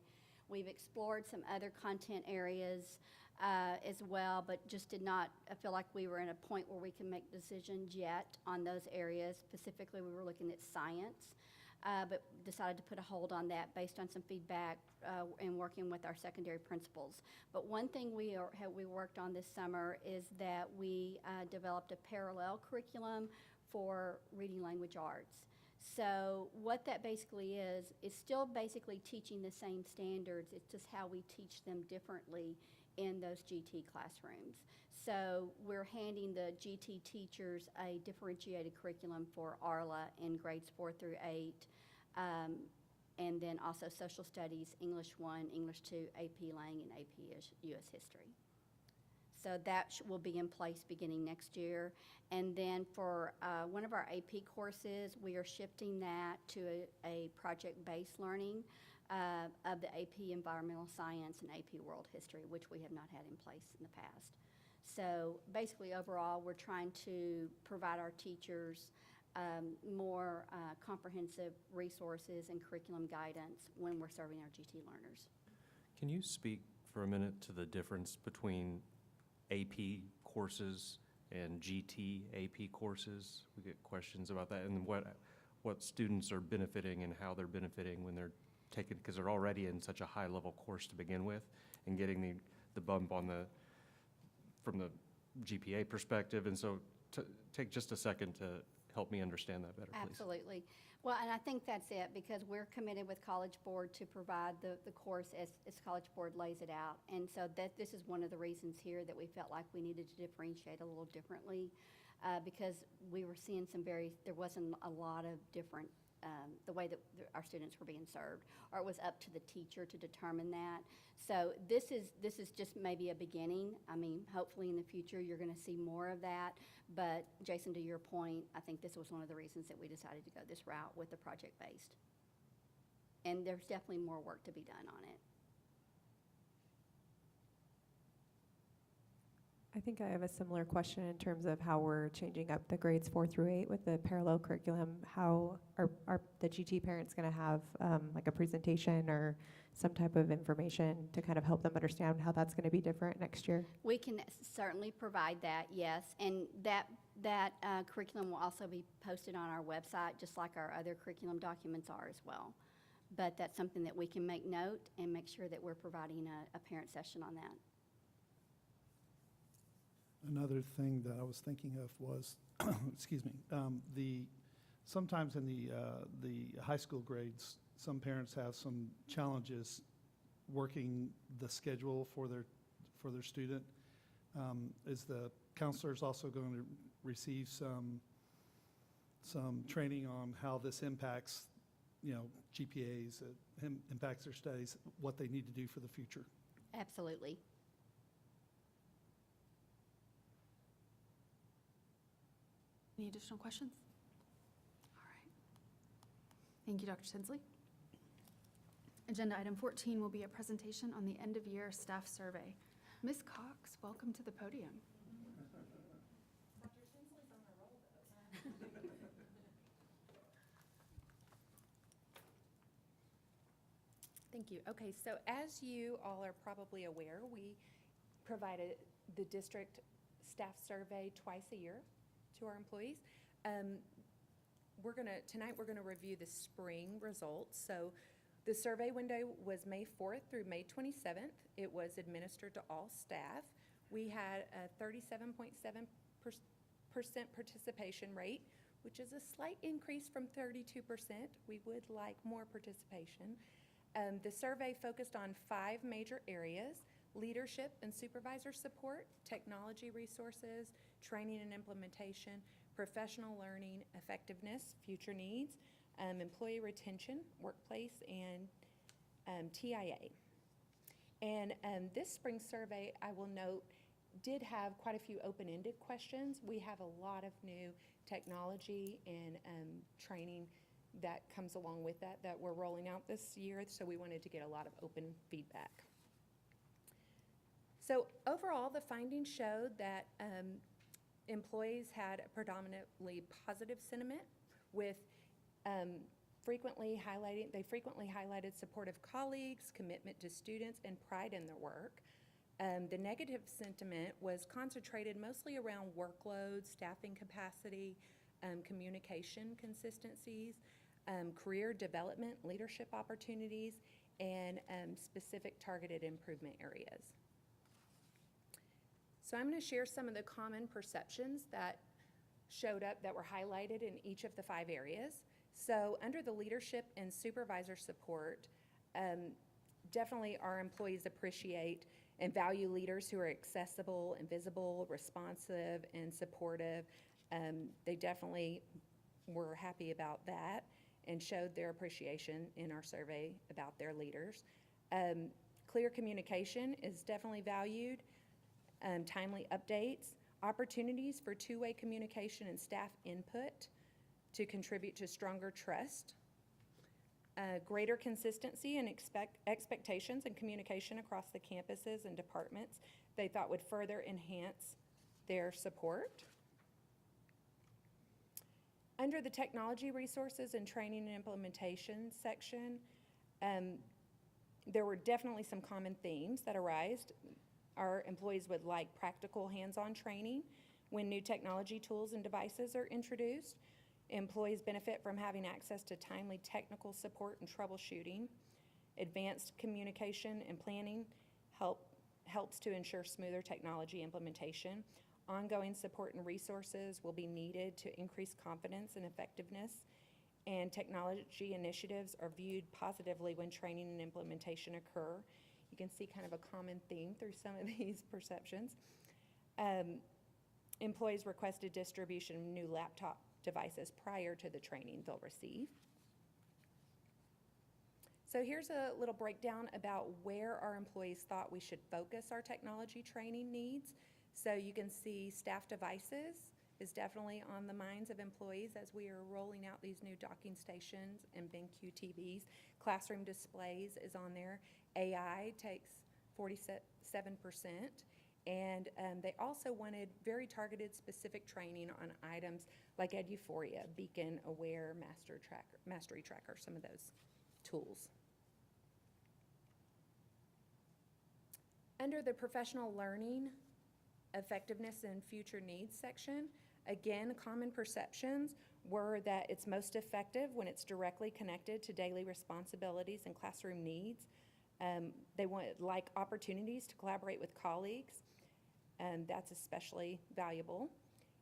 We've explored some other content areas as well, but just did not feel like we were in a point where we can make decisions yet on those areas. Specifically, we were looking at science, but decided to put a hold on that based on some feedback and working with our secondary principals. But one thing we worked on this summer is that we developed a parallel curriculum for reading language arts. So what that basically is still basically teaching the same standards. It's just how we teach them differently in those GT classrooms. So we're handing the GT teachers a differentiated curriculum for ARLA in grades 4 through 8, and then also social studies, English 1, English 2, AP Lang, and AP US History. So that will be in place beginning next year. And then for one of our AP courses, we are shifting that to a project-based learning of the AP Environmental Science and AP World History, which we have not had in place in the past. So basically, overall, we're trying to provide our teachers more comprehensive resources and curriculum guidance when we're serving our GT learners. Can you speak for a minute to the difference between AP courses and GT AP courses? We get questions about that, and what students are benefiting and how they're benefiting when they're taking, because they're already in such a high level course to begin with, and getting the bump on from the GPA perspective. And so take just a second to help me understand that better, please. Absolutely. Well, and I think that's it, because we're committed with College Board to provide the course as College Board lays it out. And so this is one of the reasons here that we felt like we needed to differentiate a little differently, because we were seeing there wasn't a lot of different, the way that our students were being served, or it was up to the teacher to determine that. So this is just maybe a beginning. I mean, hopefully in the future you're going to see more of that. But Jason, to your point, I think this was one of the reasons that we decided to go this route with the project-based. And there's definitely more work to be done on it. I think I have a similar question in terms of how we're changing up the grades 4 through 8 with the parallel curriculum. How are the GT parents going to have like a presentation or some type of information to kind of help them understand how that's going to be different next year? We can certainly provide that, yes. And that curriculum will also be posted on our website, just like our other curriculum documents are as well. But that's something that we can make note and make sure that we're providing a parent session on that. Another thing that I was thinking of was, excuse me, sometimes in the high school grades, some parents have some challenges working the schedule for their student. Is the counselors also going to receive some training on how this impacts, GPAs, impacts their studies, what they need to do for the future? Absolutely. Any additional questions? All right. Thank you, Dr. Tinsley. Agenda item 14 will be a presentation on the end-of-year staff survey. Ms. Cox, welcome to the podium. Dr. Tinsley's on a roll, though. Thank you. Okay, so as you all are probably aware, we provided the district staff survey twice a year to our employees. Tonight we're gonna review the spring results. So the survey window was May 4th through May 27th. It was administered to all staff. We had a 37.7% participation rate, which is a slight increase from 32%. We would like more participation. The survey focused on 5 major areas: leadership and supervisor support, technology resources, training and implementation, professional learning, effectiveness, future needs, employee retention, workplace, and TIA. And this spring survey, I will note, did have quite a few open-ended questions. We have a lot of new technology and training that comes along with that we're rolling out this year, so we wanted to get a lot of open feedback. So overall, the findings showed that employees had a predominantly positive sentiment with frequently highlighted supportive colleagues, commitment to students, and pride in their work. The negative sentiment was concentrated mostly around workload, staffing capacity, communication consistencies, career development, leadership opportunities, and specific targeted improvement areas. So I'm going to share some of the common perceptions that showed up that were highlighted in each of the 5 areas. So under the leadership and supervisor support, definitely our employees appreciate and value leaders who are accessible and visible, responsive, and supportive. They definitely were happy about that and showed their appreciation in our survey about their leaders. Clear communication is definitely valued. Timely updates, opportunities for two-way communication and staff input to contribute to stronger trust. Greater consistency and expectations and communication across the campuses and departments they thought would further enhance their support. Under the technology resources and training and implementation section, there were definitely some common themes that arised. Our employees would like practical hands-on training when new technology tools and devices are introduced. Employees benefit from having access to timely technical support and troubleshooting. Advanced communication and planning helps to ensure smoother technology implementation. Ongoing support and resources will be needed to increase confidence and effectiveness. And technology initiatives are viewed positively when training and implementation occur. You can see kind of a common theme through some of these perceptions. Employees requested distribution of new laptop devices prior to the training they'll receive. So here's a little breakdown about where our employees thought we should focus our technology training needs. So you can see staff devices is definitely on the minds of employees as we are rolling out these new docking stations and BenQ TVs. Classroom displays is on there. AI takes 47%. And they also wanted very targeted specific training on items like EdUphoria, Beacon, Aware, Mastery Tracker, some of those tools. Under the professional learning, effectiveness and future needs section, again, common perceptions were that it's most effective when it's directly connected to daily responsibilities and classroom needs. They like opportunities to collaborate with colleagues, and that's especially valuable.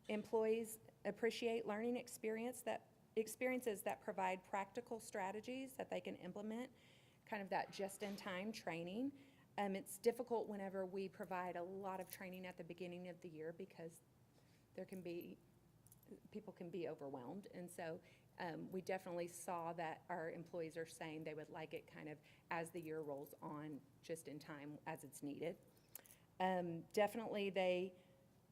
Employees appreciate learning experiences that provide practical strategies that they can implement, kind of that just-in-time training. It's difficult whenever we provide a lot of training at the beginning of the year because people can be overwhelmed. And so we definitely saw that our employees are saying they would like it kind of as the year rolls on, just in time as it's needed. Definitely they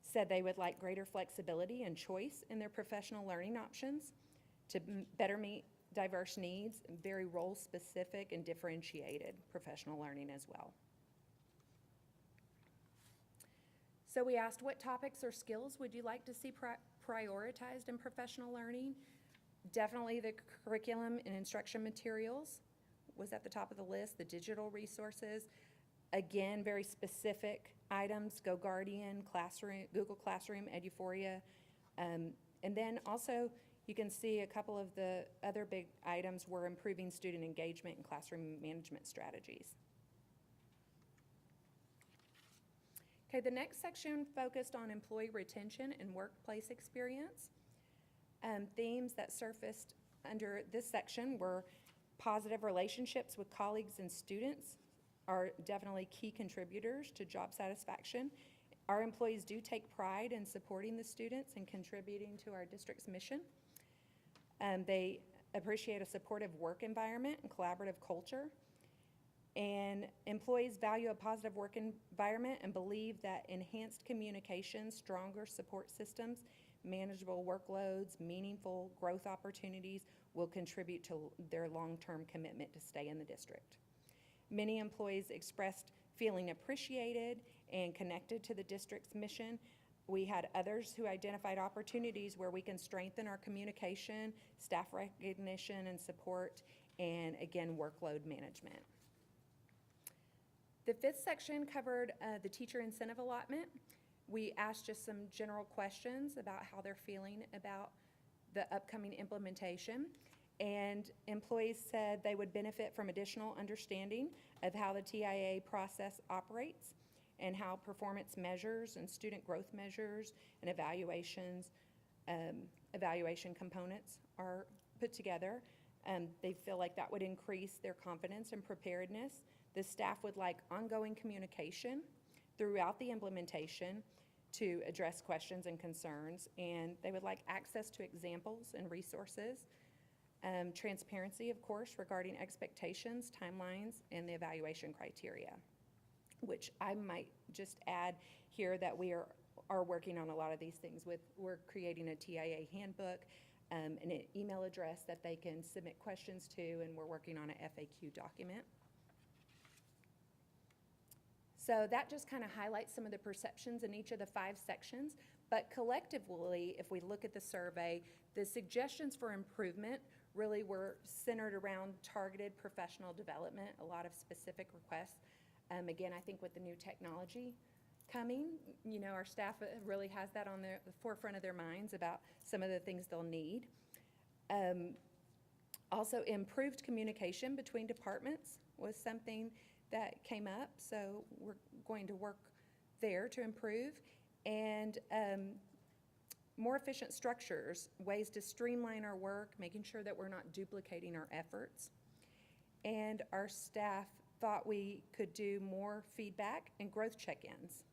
said they would like greater flexibility and choice in their professional learning options to better meet diverse needs, very role-specific and differentiated professional learning as well. So we asked, what topics or skills would you like to see prioritized in professional learning? Definitely the curriculum and instruction materials was at the top of the list, the digital resources, Again, very specific items, Go Guardian, Classroom, Google Classroom, Eduphoria. And then also, you can see a couple of the other big items were improving student engagement and classroom management strategies. Okay, the next section focused on employee retention and workplace experience. Themes that surfaced under this section were positive relationships with colleagues and students are definitely key contributors to job satisfaction. Our employees do take pride in supporting the students and contributing to our district's mission. They appreciate a supportive work environment and collaborative culture. And employees value a positive work environment and believe that enhanced communication, stronger support systems, manageable workloads, meaningful growth opportunities will contribute to their long-term commitment to stay in the district. Many employees expressed feeling appreciated and connected to the district's mission. We had others who identified opportunities where we can strengthen our communication, staff recognition and support, and again, workload management. The fifth section covered the teacher incentive allotment. We asked just some general questions about how they're feeling about the upcoming implementation. And employees said they would benefit from additional understanding of how the TIA process operates and how performance measures and student growth measures and evaluation components are put together. They feel like that would increase their confidence and preparedness. The staff would like ongoing communication throughout the implementation to address questions and concerns, and they would like access to examples and resources. Transparency, of course, regarding expectations, timelines, and the evaluation criteria, which I might just add here that we are working on a lot of these things. We're creating a TIA handbook, and an email address that they can submit questions to, and we're working on an FAQ document. So that just kind of highlights some of the perceptions in each of the 5 sections. But collectively, if we look at the survey, the suggestions for improvement really were centered around targeted professional development, a lot of specific requests. Again, I think with the new technology coming, you know, our staff really has that on the forefront of their minds about some of the things they'll need. Also, improved communication between departments was something that came up, so we're going to work there to improve. And more efficient structures, ways to streamline our work, making sure that we're not duplicating our efforts. And our staff thought we could do more feedback and growth check-ins.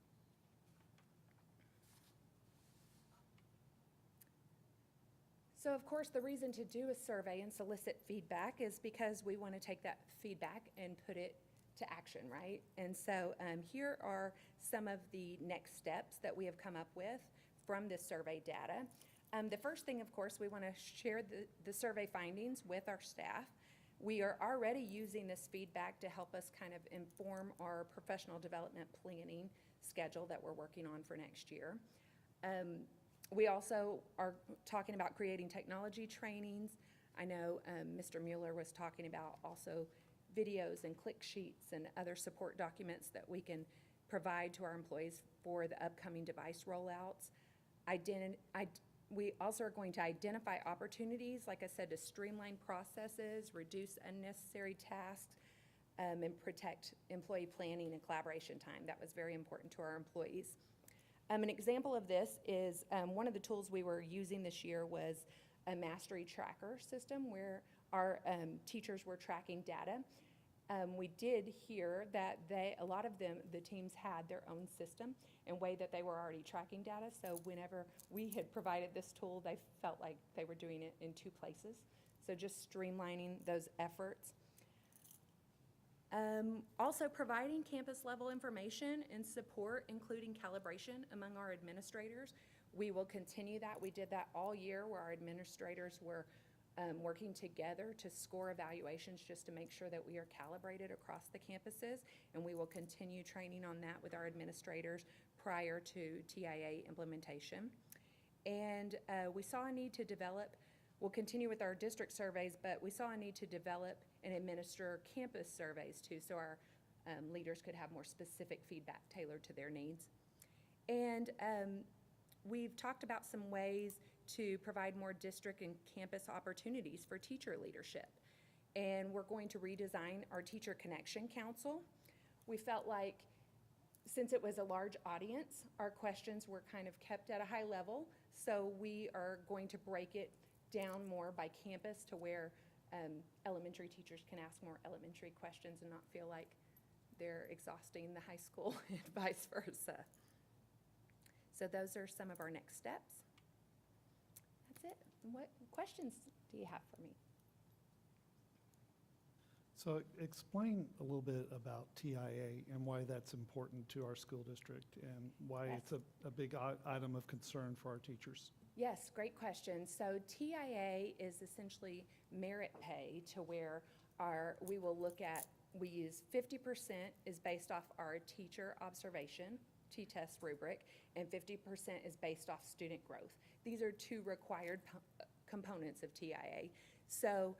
So of course, the reason to do a survey and solicit feedback is because we want to take that feedback and put it to action, right? And so here are some of the next steps that we have come up with from this survey data. The first thing, of course, we want to share the survey findings with our staff. We are already using this feedback to help us kind of inform our professional development planning schedule that we're working on for next year. We also are talking about creating technology trainings. I know Mr. Mueller was talking about also videos and click sheets and other support documents that we can provide to our employees for the upcoming device rollouts. We also are going to identify opportunities, like I said, to streamline processes, reduce unnecessary tasks, and protect employee planning and collaboration time. That was very important to our employees. An example of this is one of the tools we were using this year was a mastery tracker system where our teachers were tracking data. We did hear that a lot of the teams had their own system and way that they were already tracking data. So whenever we had provided this tool, they felt like they were doing it in 2 places. So just streamlining those efforts. Also providing campus level information and support, including calibration among our administrators. We will continue that. We did that all year where our administrators were working together to score evaluations just to make sure that we are calibrated across the campuses, and we will continue training on that with our administrators prior to TIA implementation. And we saw a need to develop, we'll continue with our district surveys, but we saw a need to develop and administer campus surveys too. So our leaders could have more specific feedback tailored to their needs. And we've talked about some ways to provide more district and campus opportunities for teacher leadership. And we're going to redesign our Teacher Connection Council. We felt like since it was a large audience, our questions were kind of kept at a high level. So we are going to break it down more by campus to where elementary teachers can ask more elementary questions and not feel like they're exhausting the high school and vice versa. So those are some of our next steps. That's it. What questions do you have for me? So explain a little bit about TIA and why that's important to our school district and why Yes. it's a big item of concern for our teachers. Yes, great question. So TIA is essentially merit pay to where we will look at, we use 50% is based off our teacher observation, T-test rubric, and 50% is based off student growth. These are two required components of TIA. So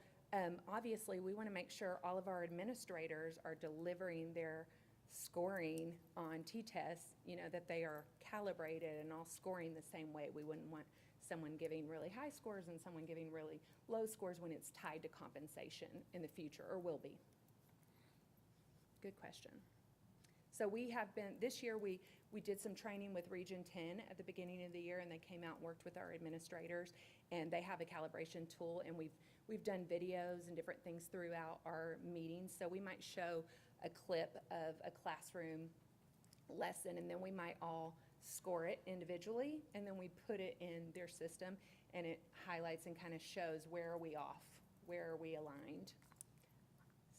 obviously, we want to make sure all of our administrators are delivering their scoring on T-tests, that they are calibrated and all scoring the same way. We wouldn't want someone giving really high scores and someone giving really low scores when it's tied to compensation in the future, or will be. Good question. So we have been, this year we did some training with Region 10 at the beginning of the year, and they came out and worked with our administrators, and they have a calibration tool, and we've done videos and different things throughout our meetings. So we might show a clip of a classroom lesson, and then we might all score it individually, and then we put it in their system, and it highlights and kind of shows where are we off, where are we aligned.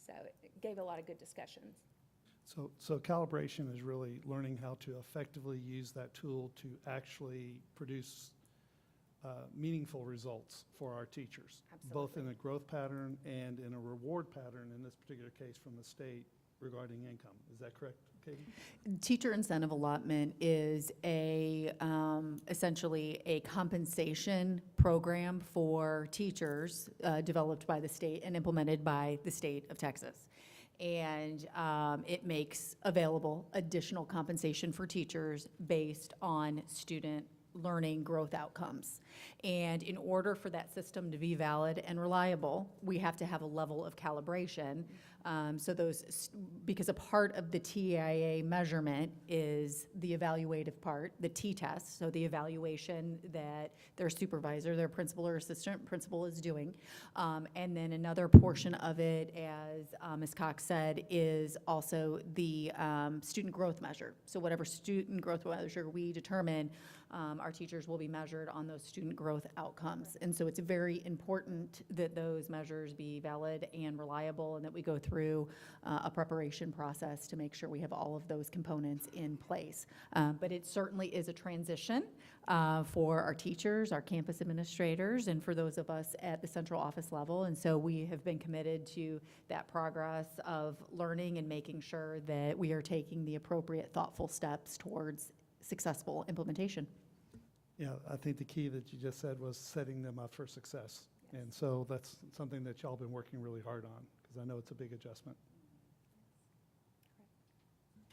So it gave a lot of good discussions. So calibration is really learning how to effectively use that tool to actually produce meaningful results for our teachers, both in a growth pattern and in a reward pattern, in this particular case from the state regarding income. Is that correct, Katie? Teacher incentive allotment is essentially a compensation program for teachers developed by the state and implemented by the state of Texas. And it makes available additional compensation for teachers based on student learning growth outcomes. And in order for that system to be valid and reliable, we have to have a level of calibration. Because a part of the TIA measurement is the evaluative part, the T-test, so the evaluation that their supervisor, their principal or assistant principal is doing. And then another portion of it, as Ms. Cox said, is also the student growth measure. So whatever student growth measure we determine, our teachers will be measured on those student growth outcomes. And so it's very important that those measures be valid and reliable, and that we go through a preparation process to make sure we have all of those components in place. But it certainly is a transition for our teachers, our campus administrators, and for those of us at the central office level. And so we have been committed to that progress of learning and making sure that we are taking the appropriate, thoughtful steps towards successful implementation. Yeah, I think the key that you just said was setting them up for success. Yes. And so that's something that y'all been working really hard on, because I know it's a big adjustment.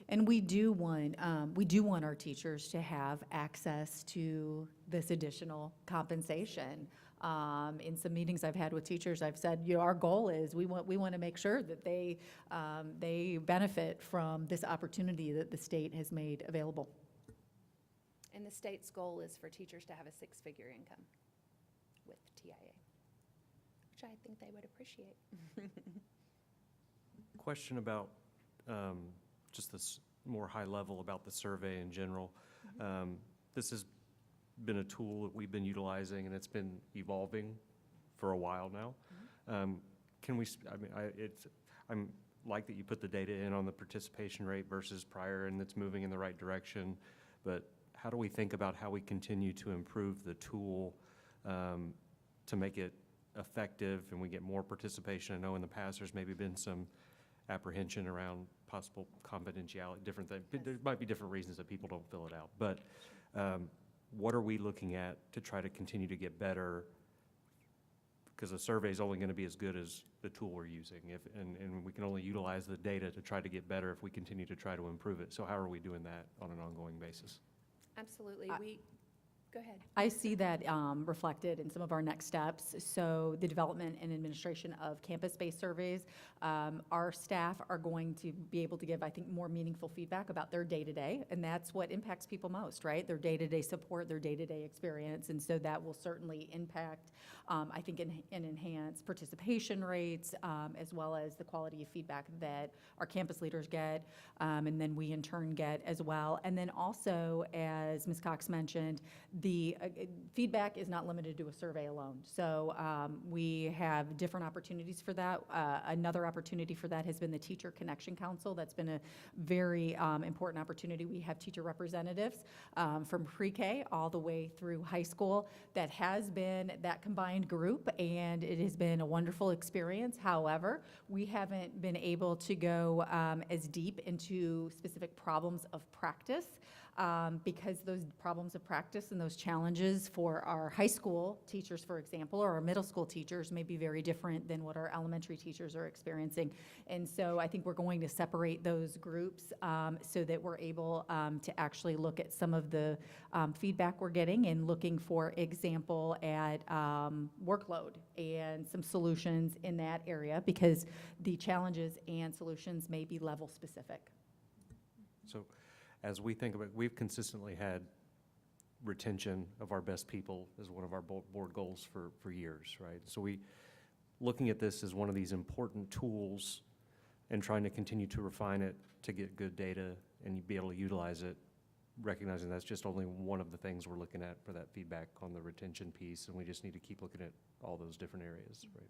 And we do want our teachers to have access to this additional compensation. In some meetings I've had with teachers, I've said, our goal is we want to make sure that they benefit from this opportunity that the state has made available. And the state's goal is for teachers to have a six-figure income with TIA, which I think they would appreciate. Question about just this more high level about the survey in general. This has been a tool that we've been utilizing, and it's been evolving for a while now. Can we, I'm like that you put the data in on the participation rate versus prior, and it's moving in the right direction, but how do we think about how we continue to improve the tool to make it effective and we get more participation? I know in the past there's maybe been some apprehension around possible confidentiality, different things. There might be different reasons that people don't fill it out. But what are we looking at to try to continue to get better because a survey is only going to be as good as the tool we're using. And we can only utilize the data to try to get better if we continue to try to improve it. So how are we doing that on an ongoing basis? Absolutely. Go ahead. I see that reflected in some of our next steps. So the development and administration of campus-based surveys, our staff are going to be able to give, I think, more meaningful feedback about their day-to-day, and that's what impacts people most, right? Their day-to-day support, their day-to-day experience, and so that will certainly impact, I think, and enhance participation rates, as well as the quality of feedback that our campus leaders get, and then we in turn get as well. And then also, as Ms. Cox mentioned, the feedback is not limited to a survey alone. So we have different opportunities for that. Another opportunity for that has been the Teacher Connection Council. That's been a very important opportunity. We have teacher representatives from pre-K all the way through high school. That has been that combined group, and it has been a wonderful experience. However, we haven't been able to go as deep into specific problems of practice because those problems of practice and those challenges for our high school teachers, for example, or our middle school teachers may be very different than what our elementary teachers are experiencing. And so I think we're going to separate those groups so that we're able to actually look at some of the feedback we're getting and looking, for example, at workload and some solutions in that area, because the challenges and solutions may be level specific. So as we think about, we've consistently had retention of our best people as one of our board goals for years, right? So looking at this as one of these important tools and trying to continue to refine it to get good data and be able to utilize it, recognizing that's just only one of the things we're looking at for that feedback on the retention piece, and we just need to keep looking at all those different areas, right?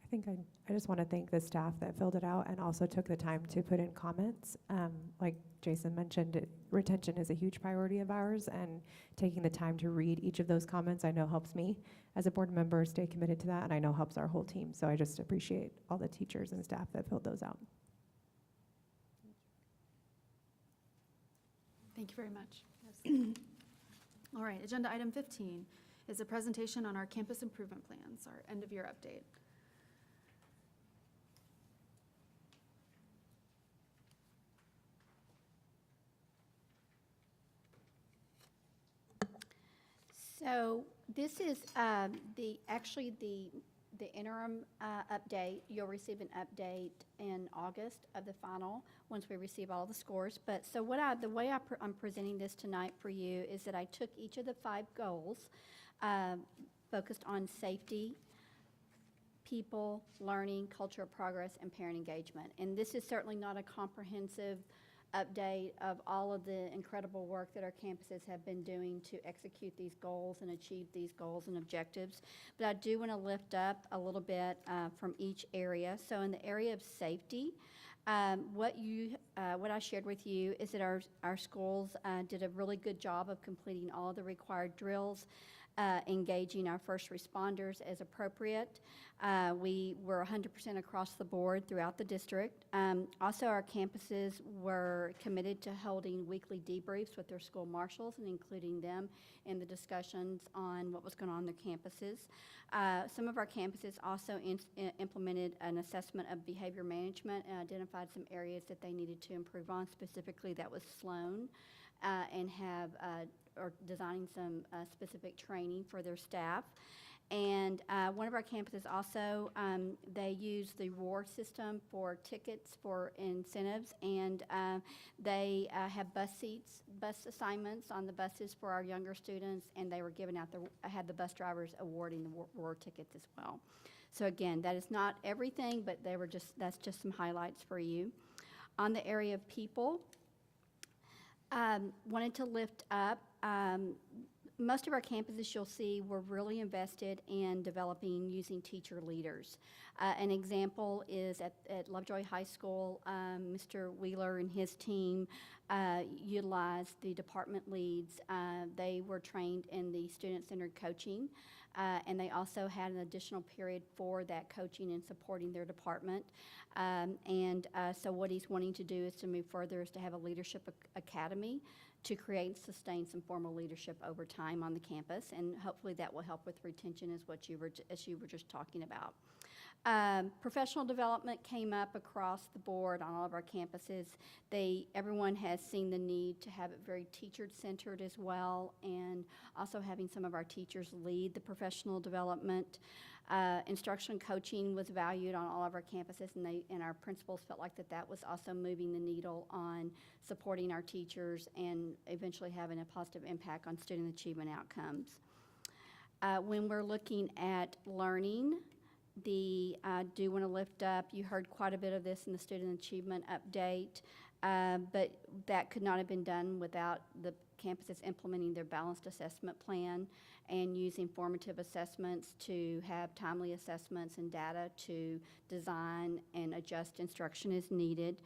I think I just want to thank the staff that filled it out and also took the time to put in comments. Like Jason mentioned, retention is a huge priority of ours, and taking the time to read each of those comments I know helps me as a board member stay committed to that, and I know helps our whole team. So I just appreciate all the teachers and staff that filled those out. Thank you very much. All right, agenda item 15 is a presentation on our campus improvement plans, our end-of-year update. So this is actually the interim update. You'll receive an update in August of the final once we receive all the scores. But so the way I'm presenting this tonight for you is that I took each of the 5 goals focused on safety, people, learning, culture of progress, and parent engagement. And this is certainly not a comprehensive update of all of the incredible work that our campuses have been doing to execute these goals and achieve these goals and objectives. But I do want to lift up a little bit from each area. So in the area of safety, what I shared with you is that our schools did a really good job of completing all of the required drills, engaging our first responders as appropriate. We were 100% across the board throughout the district. Also, our campuses were committed to holding weekly debriefs with their school marshals and including them in the discussions on what was going on in their campuses. Some of our campuses also implemented an assessment of behavior management and identified some areas that they needed to improve on. Specifically, that was Sloan, and are designing some specific training for their staff. And one of our campuses also, they use the reward system for tickets for incentives, and they have bus assignments on the buses for our younger students, and they were giving out had the bus drivers awarding the reward tickets as well. So again, that is not everything, but that's just some highlights for you. On the area of people, wanted to lift up, most of our campuses you'll see were really invested in developing using teacher leaders. An example is at Lovejoy High School, Mr. Wheeler and his team utilized the department leads. They were trained in the student-centered coaching, and they also had an additional period for that coaching and supporting their department. So what he's wanting to do is to move further, is to have a leadership academy to create and sustain some formal leadership over time on the campus, and hopefully that will help with retention as you were just talking about. Professional development came up across the board on all of our campuses. Everyone has seen the need to have it very teacher-centered as well, and also having some of our teachers lead the professional development. Instruction coaching was valued on all of our campuses, and our principals felt like that was also moving the needle on supporting our teachers and eventually having a positive impact on student achievement outcomes. When we're looking at learning, I do want to lift up, you heard quite a bit of this in the student achievement update, but that could not have been done without the campuses implementing their balanced assessment plan and using formative assessments to have timely assessments and data to design and adjust instruction as needed.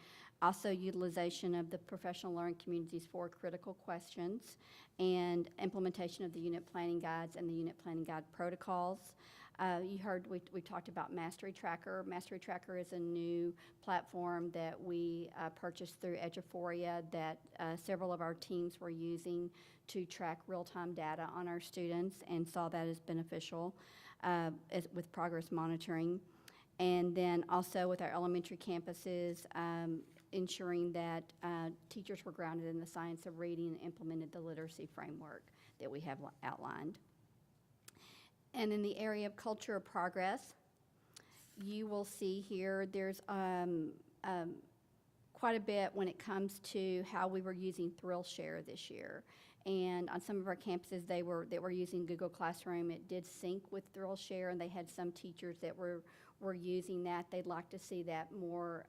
Also, utilization of the professional learning community's 4 critical questions and implementation of the unit planning guides and the unit planning guide protocols. You heard we talked about Mastery Tracker. Mastery Tracker is a new platform that we purchased through Eduphoria that several of our teams were using to track real-time data on our students and saw that as beneficial with progress monitoring. And then also with our elementary campuses, ensuring that teachers were grounded in the science of reading and implemented the literacy framework that we have outlined. And in the area of culture of progress, you will see here there's quite a bit when it comes to how we were using ThrillShare this year. And on some of our campuses, they were using Google Classroom. It did sync with ThrillShare, and they had some teachers that were using that. They'd like to see that more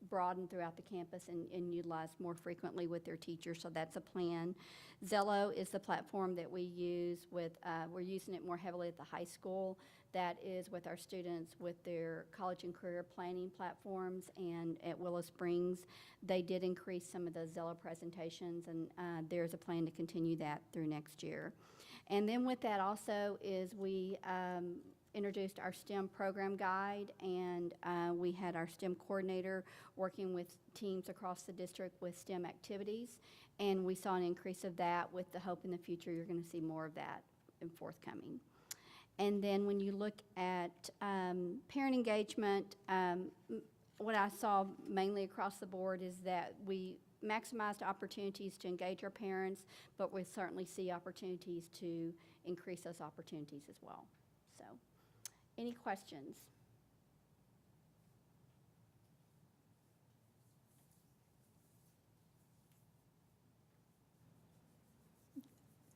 broadened throughout the campus and utilized more frequently with their teachers, so that's a plan. Zello is the platform that we use we're using it more heavily at the high school. That is with our students with their college and career planning platforms, and at Willow Springs, they did increase some of the Zello presentations, and there's a plan to continue that through next year. And then with that also is we introduced our STEM program guide, and we had our STEM coordinator working with teams across the district with STEM activities, and we saw an increase of that with the hope in the future you're going to see more of that in forthcoming. And then when you look at parent engagement, what I saw mainly across the board is that we maximized opportunities to engage our parents, but we certainly see opportunities to increase those opportunities as well. So, any questions?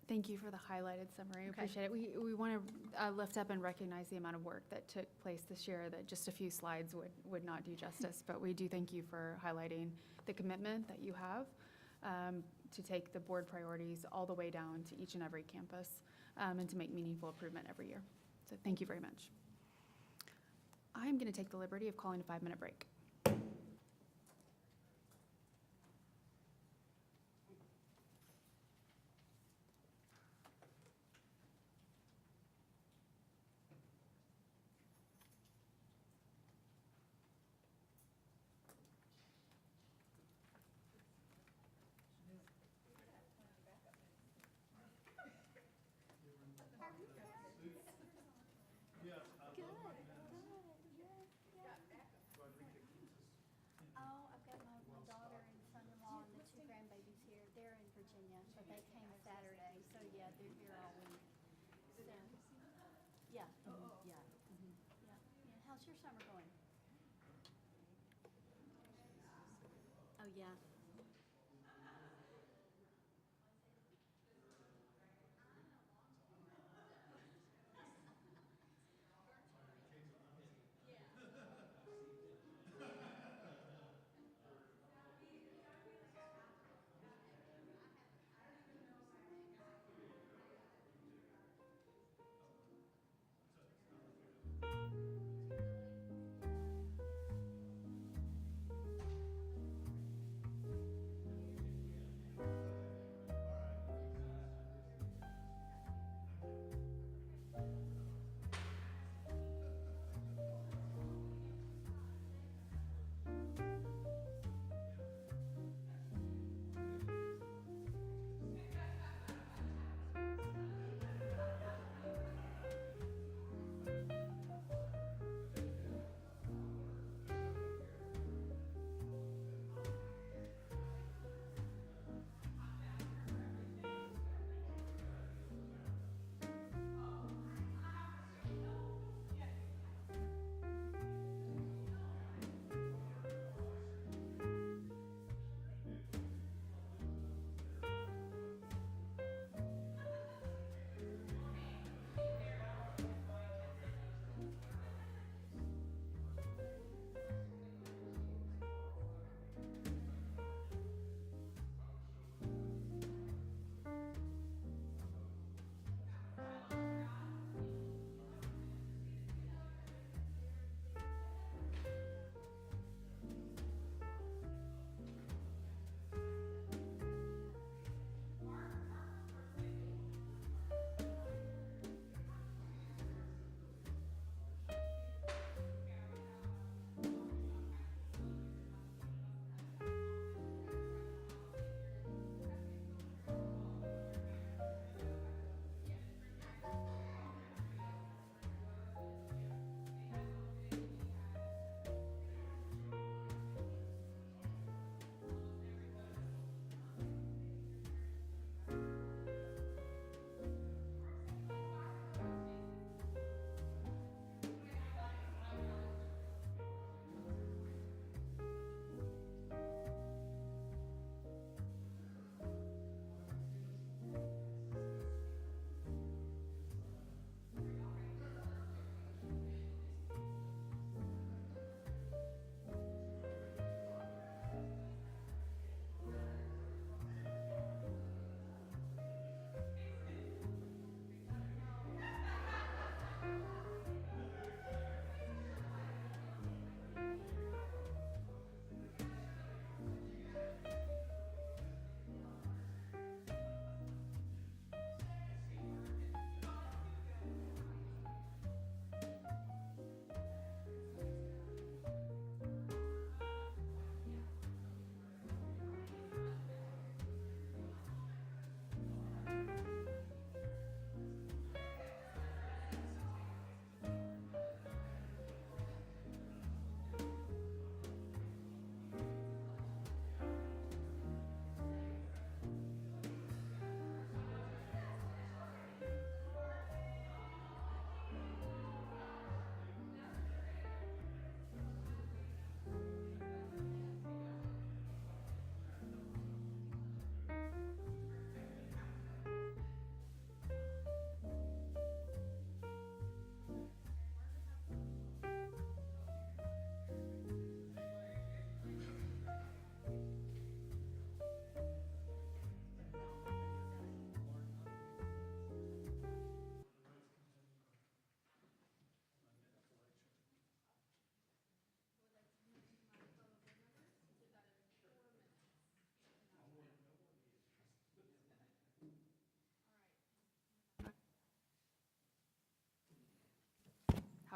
Thank you for the highlighted summary. I Okay. appreciate it. We want to lift up and recognize the amount of work that took place this year that just a few slides would not do justice. But we do thank you for highlighting the commitment that you have to take the board priorities all the way down to each and every campus and to make meaningful improvement every year. So thank you very much. I'm going to take the liberty of calling a 5-minute break. Oh, I've got my daughter and son-in-law and the 2 grandbabies here. They're in Virginia, so they came Saturday. So yeah, they're here all week. So, yeah. Yeah. Yeah. How's your summer going? Oh, yeah.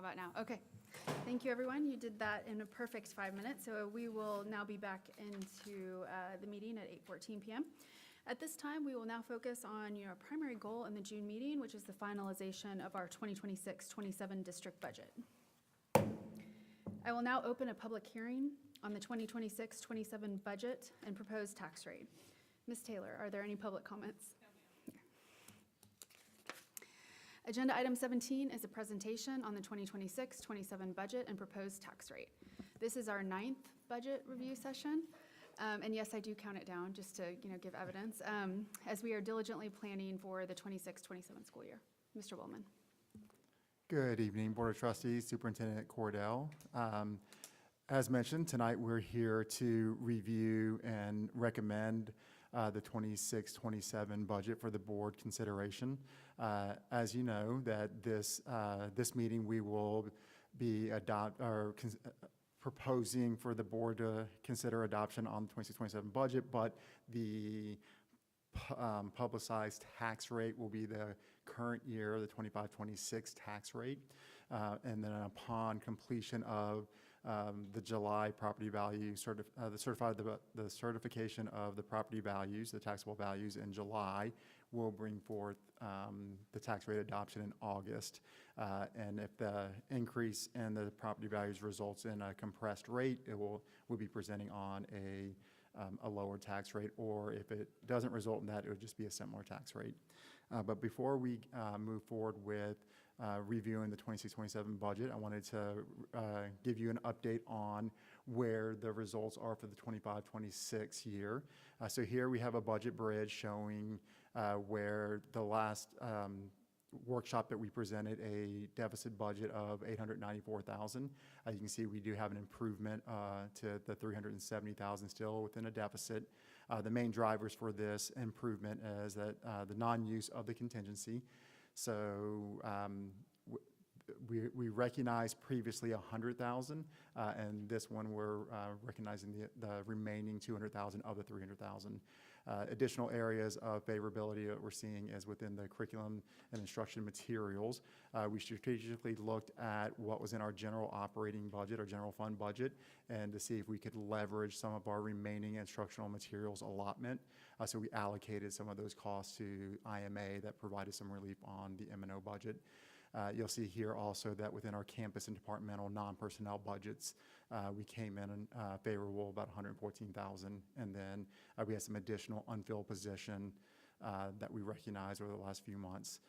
about now? Okay. Thank you, everyone. You did that in a perfect 5 minutes. So we will now be back into the meeting at 8:14 p.m. At this time, we will now focus on our primary goal in the June meeting, which is the finalization of our 2026-27 district budget. I will now open a public hearing on the 2026-27 budget and proposed tax rate. Ms. Taylor, are there any public comments? Agenda item 17 is a presentation on the 2026-27 budget and proposed tax rate. This is our 9th budget review session. And yes, I do count it down just to give evidence as we are diligently planning for the 26-27 school year. Mr. Wellman. Good evening, Board of Trustees, Superintendent Cordell. As mentioned, tonight we're here to review and recommend the 26-27 budget for the board consideration. As you know, that this meeting we will be proposing for the board to consider adoption on the 26-27 budget, but the publicized tax rate will be the current year, the 25-26 tax rate. And then upon completion of the July property value, the certification of the property values, the taxable values in July, will bring forth the tax rate adoption in August. And if the increase in the property values results in a compressed rate, we'll be presenting on a lower tax rate, or if it doesn't result in that, it would just be a similar tax rate. But before we move forward with reviewing the 26-27 budget, I wanted to give you an update on where the results are for the 25-26 year. So here we have a budget bridge showing where the last workshop that we presented a deficit budget of $894,000. You can see we do have an improvement to the $370,000 still within a deficit. The main drivers for this improvement is that the non-use of the contingency. So we recognized previously $100,000, and this one we're recognizing the remaining $200,000 of the $300,000. Additional areas of favorability that we're seeing is within the curriculum and instruction materials. We strategically looked at what was in our general operating budget, our general fund budget, and to see if we could leverage some of our remaining instructional materials allotment. So we allocated some of those costs to IMA that provided some relief on the M&O budget. You'll see here also that within our campus and departmental non-personnel budgets, we came in favorable about $114,000, and then we had some additional unfilled position that we recognized over the last few months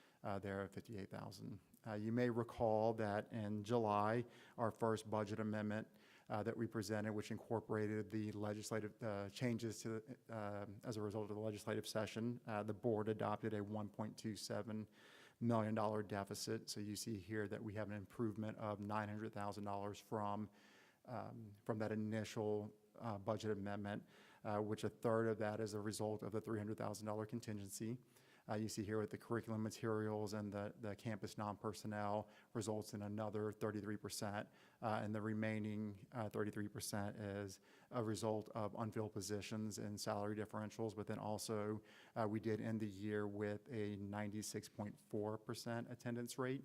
there at $58,000. You may recall that in July, our first budget amendment that we presented, which incorporated the legislative changes to as a result of the legislative session, the board adopted a $1.27 million deficit. So you see here that we have an improvement of $900,000 from that initial budget amendment, which a third of that is a result of the $300,000 contingency. You see here with the curriculum materials and the campus non-personnel results in another 33%, and the remaining 33% is a result of unfilled positions and salary differentials, but then also we did end the year with a 96.4% attendance rate.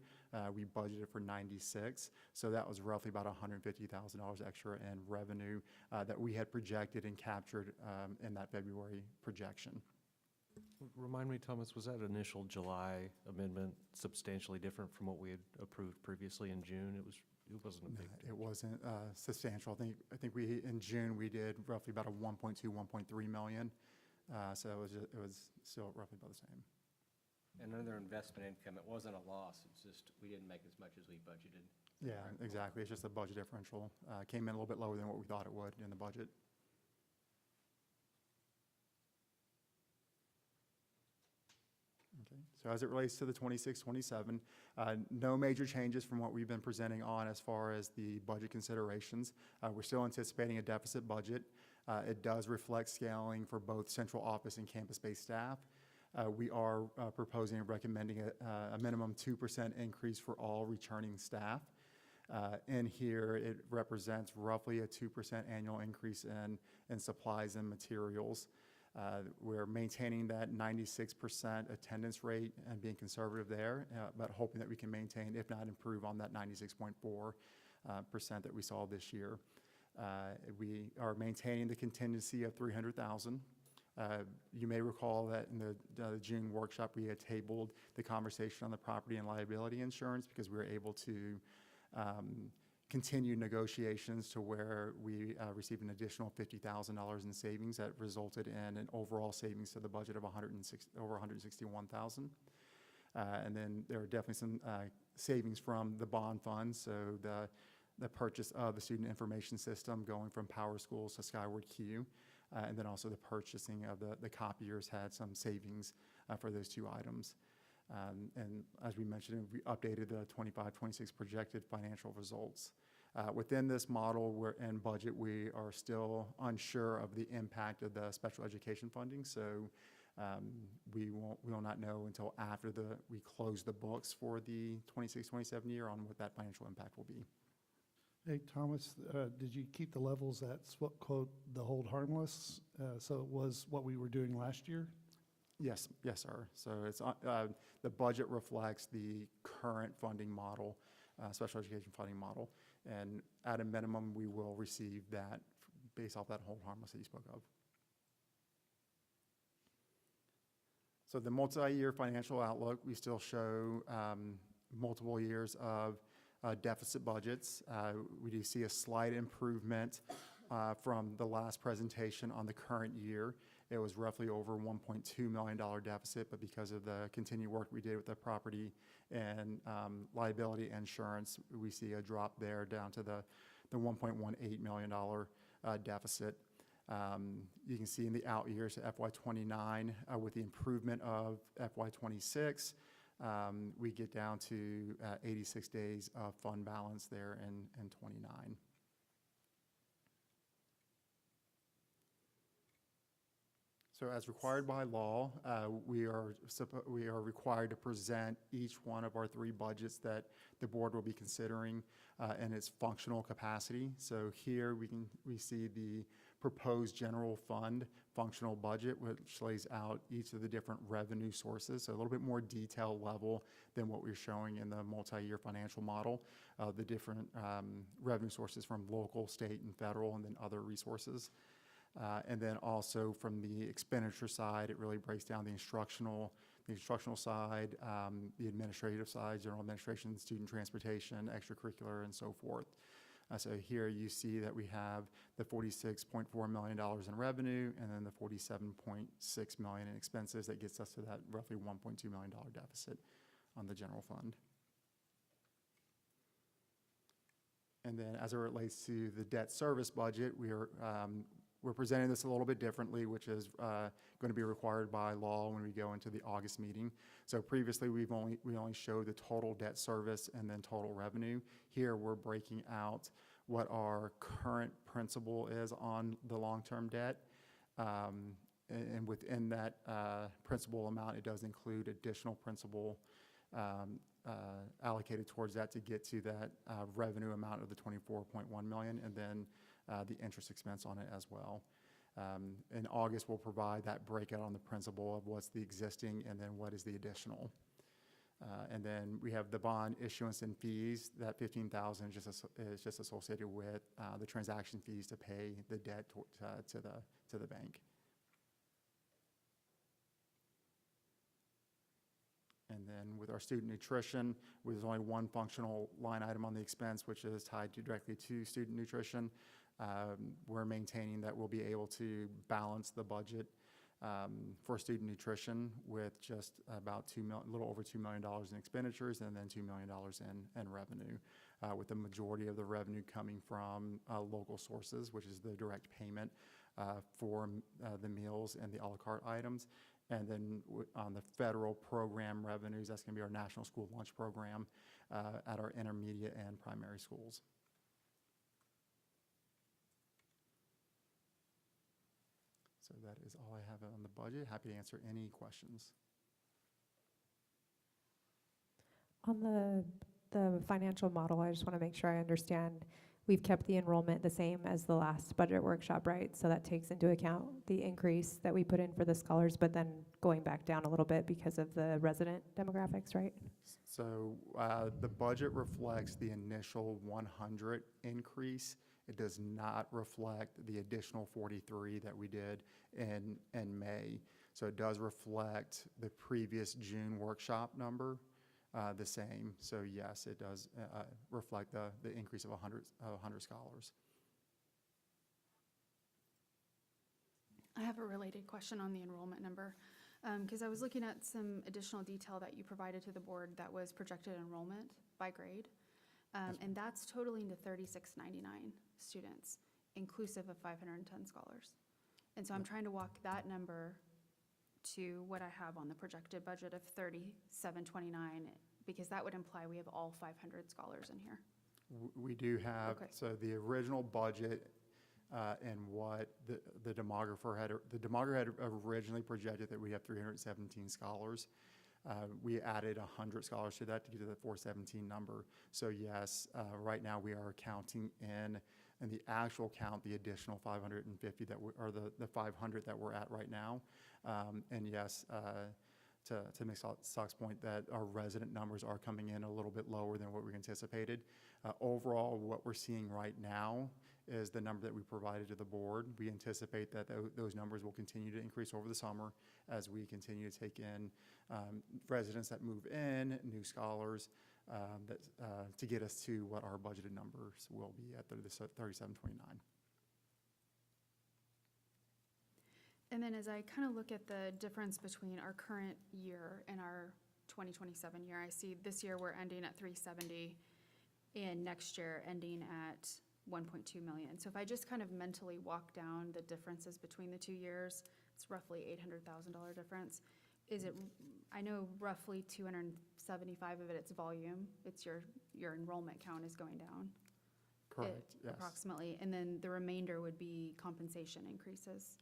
We budgeted for 96, so that was roughly about $150,000 extra in revenue that we had projected and captured in that February projection. Remind me, Thomas, was that initial July amendment substantially different from what we had approved previously in June? It wasn't a big No, it wasn't substantial. I think we in June we did roughly about a 1.2, 1.3 million. So it was still roughly about the same. And under investment income, it wasn't a loss. It's just we didn't make as much as we budgeted. Yeah, exactly. It's just the budget differential came in a little bit lower than what we thought it would in the budget. Okay. So as it relates to the 26-27, no major changes from what we've been presenting on as far as the budget considerations. We're still anticipating a deficit budget. It does reflect scaling for both central office and campus-based staff. We are proposing and recommending a minimum 2% increase for all returning staff. In here, it represents roughly a 2% annual increase in supplies and materials. We're maintaining that 96% attendance rate and being conservative there, but hoping that we can maintain, if not improve on that 96.4% that we saw this year. We are maintaining the contingency of $300,000. You may recall that in the June workshop, we had tabled the conversation on the property and liability insurance because we were able to continue negotiations to where we received an additional $50,000 in savings that resulted in an overall savings to the budget of over $161,000. And then there are definitely some savings from the bond fund. So the purchase of the student information system going from Power Schools to Skyward Q, and then also the purchasing of the copiers had some savings for those two items. And as we mentioned, we updated the 25-26 projected financial results. Within this model and budget, we are still unsure of the impact of the special education funding. So we will not know until after we close the books for the 26-27 year on what that financial impact will be. Hey, Thomas, did you keep the levels at, quote, the hold harmless? So it was what we were doing last year? Yes, sir. So it's the budget reflects the current funding model, special education funding model, and at a minimum, we will receive that based off that hold harmless that you spoke of. So the multi-year financial outlook, we still show multiple years of deficit budgets. We do see a slight improvement from the last presentation on the current year. It was roughly over $1.2 million deficit, but because of the continued work we did with the property and liability insurance, we see a drop there down to the $1.18 million deficit. You can see in the out years to FY29, with the improvement of FY26, we get down to 86 days of fund balance there in 29. So as required by law, we are required to present each one of our three budgets that the board will be considering in its functional capacity. So here we see the proposed general fund functional budget, which lays out each of the different revenue sources, so a little bit more detailed level than what we're showing in the multi-year financial model, the different revenue sources from local, state, and federal, and then other resources. And then also from the expenditure side, it really breaks down the instructional side, the administrative side, general administration, student transportation, extracurricular, and so forth. So here you see that we have the $46.4 million in revenue and then the $47.6 million in expenses. That gets us to that roughly $1.2 million deficit on the general fund. And then as it relates to the debt service budget, we're presenting this a little bit differently, which is going to be required by law when we go into the August meeting. So previously, we only showed the total debt service and then total revenue. Here, we're breaking out what our current principal is on the long-term debt. And within that principal amount, it does include additional principal allocated towards that to get to that revenue amount of the $24.1 million, and then the interest expense on it as well. In August, we'll provide that breakout on the principal of what's the existing and then what is the additional. And then we have the bond issuance and fees. That $15,000 is just associated with the transaction fees to pay the debt to the bank. And then with our student nutrition, there's only one functional line item on the expense, which is tied directly to student nutrition. We're maintaining that we'll be able to balance the budget for student nutrition with just about a little over $2 million in expenditures and then $2 million in revenue, with the majority of the revenue coming from local sources, which is the direct payment for the meals and the a la carte items. And then on the federal program revenues, that's going to be our National School Lunch Program at our intermediate and primary schools. So that is all I have on the budget. Happy to answer any questions. On the financial model, I just want to make sure I understand. we've kept the enrollment the same as the last budget workshop, right? So that takes into account the increase that we put in for the scholars, but then going back down a little bit because of the resident demographics, right? So the budget reflects the initial 100 increase. It does not reflect the additional 43 that we did in May. So it does reflect the previous June workshop number the same. So yes, it does reflect the increase of 100 scholars. I have a related question on the enrollment number, because I was looking at some additional detail that you provided to the board that was projected enrollment by grade. And that's totaling to 3699 students, inclusive of 510 scholars. And so I'm trying to walk that number to what I have on the projected budget of 3729, because that would imply we have all 500 scholars in here. We do have, Okay. so the original budget and what the demographer had originally projected that we have 317 scholars. We added 100 scholars to that to get to the 417 number. So yes, right now we are counting in the actual count, the additional 550 that we, or the 500 that we're at right now. And yes, to Ms. Stock's point, that our resident numbers are coming in a little bit lower than what we anticipated. Overall, what we're seeing right now is the number that we provided to the board. We anticipate that those numbers will continue to increase over the summer as we continue to take in residents that move in, new scholars, to get us to what our budgeted numbers will be at 3729. And then as I kind of look at the difference between our current year and our 2027 year, I see this year we're ending at 370 and next year ending at 1.2 million. So if I just kind of mentally walk down the differences between the 2 years, it's roughly $800,000 difference. Is it, I know roughly 275 of it, it's volume. It's your enrollment count is going down. Correct, yes. Approximately. And then the remainder would be compensation increases.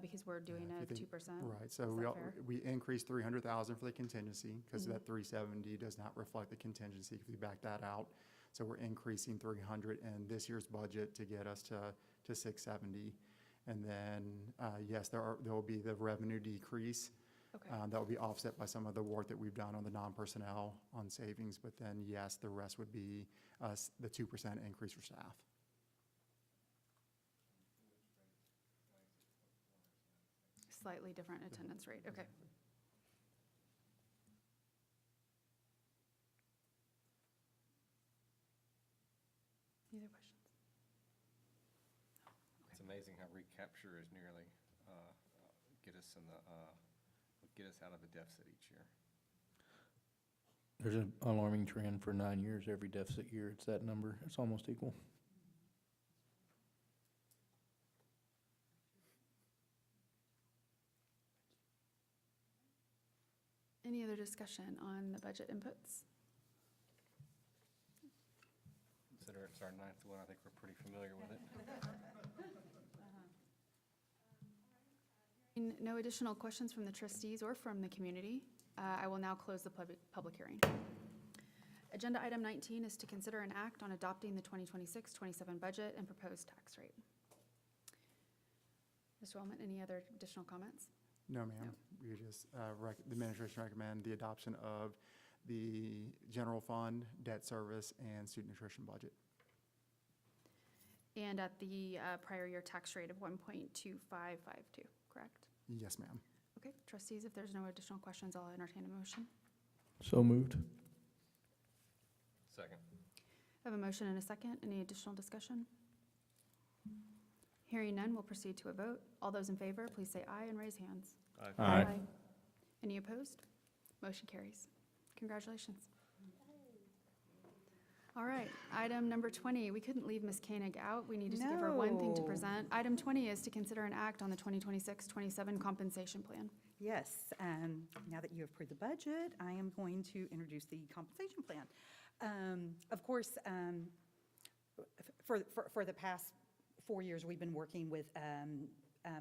Because we're doing Yeah, a if you 2%. think- Right, so Is that fair? we increased 300,000 for the contingency because Mhm. that 370 does not reflect the contingency if we back that out. So we're increasing 300 in this year's budget to get us to 670. And then, yes, there will be the revenue decrease. Okay. That will be offset by some of the work that we've done on the non-personnel on savings. But then, yes, the rest would be the 2% increase for staff. Slightly different attendance rate, okay. Any other questions? It's amazing how recapture is nearly, get us out of the deficit each year. There's an alarming trend for 9 years. Every deficit year, it's that number. It's almost equal. Any other discussion on the budget inputs? Consider it's our 9th one, I think we're pretty familiar with it. No additional questions from the trustees or from the community. I will now close the public hearing. Agenda item 19 is to consider an act on adopting the 2026-27 budget and proposed tax rate. Mr. Wellman, any other additional comments? No, ma'am. We just, the administration recommend the adoption of the general fund, debt service, and student nutrition budget. And at the prior year tax rate of 1.2552, correct? Yes, ma'am. Okay, trustees, if there's no additional questions, I'll entertain a motion. So moved. Second. I have a motion and a second. Any additional discussion? Hearing none, we'll proceed to a vote. All those in favor, please say aye and raise hands. Aye. Any opposed? Motion carries. Congratulations. All right, item number 20. We couldn't leave Ms. Koenig out. We needed to give her one thing to No. present. Item 20 is to consider an act on the 2026-27 compensation plan. Yes, now that you have approved the budget, I am going to introduce the compensation plan. Of course, for the past 4 years, we've been working with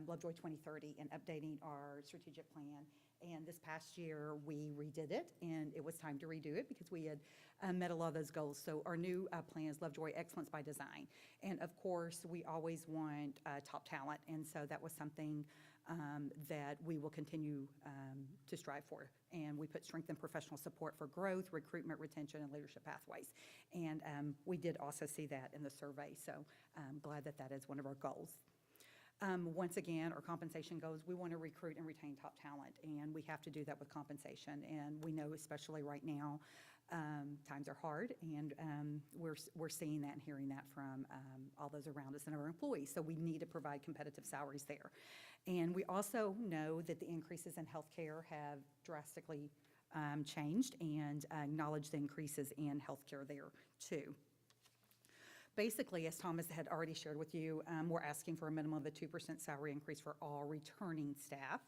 Lovejoy 2030 and updating our strategic plan And this past year, we redid it, and it was time to redo it because we had met a lot of those goals. So our new plan is Lovejoy Excellence by Design. And of course, we always want top talent, and so that was something that we will continue to strive for. And we put strength and professional support for growth, recruitment, retention, and leadership pathways. And we did also see that in the survey, so I'm glad that that is one of our goals. Once again, our compensation goals, we want to recruit and retain top talent, and we have to do that with compensation. And we know, especially right now, times are hard, and we're seeing that and hearing that from all those around us and our employees. So we need to provide competitive salaries there. And we also know that the increases in healthcare have drastically changed, and acknowledge the increases in healthcare there too. Basically, as Thomas had already shared with you, we're asking for a minimum of a 2% salary increase for all returning staff.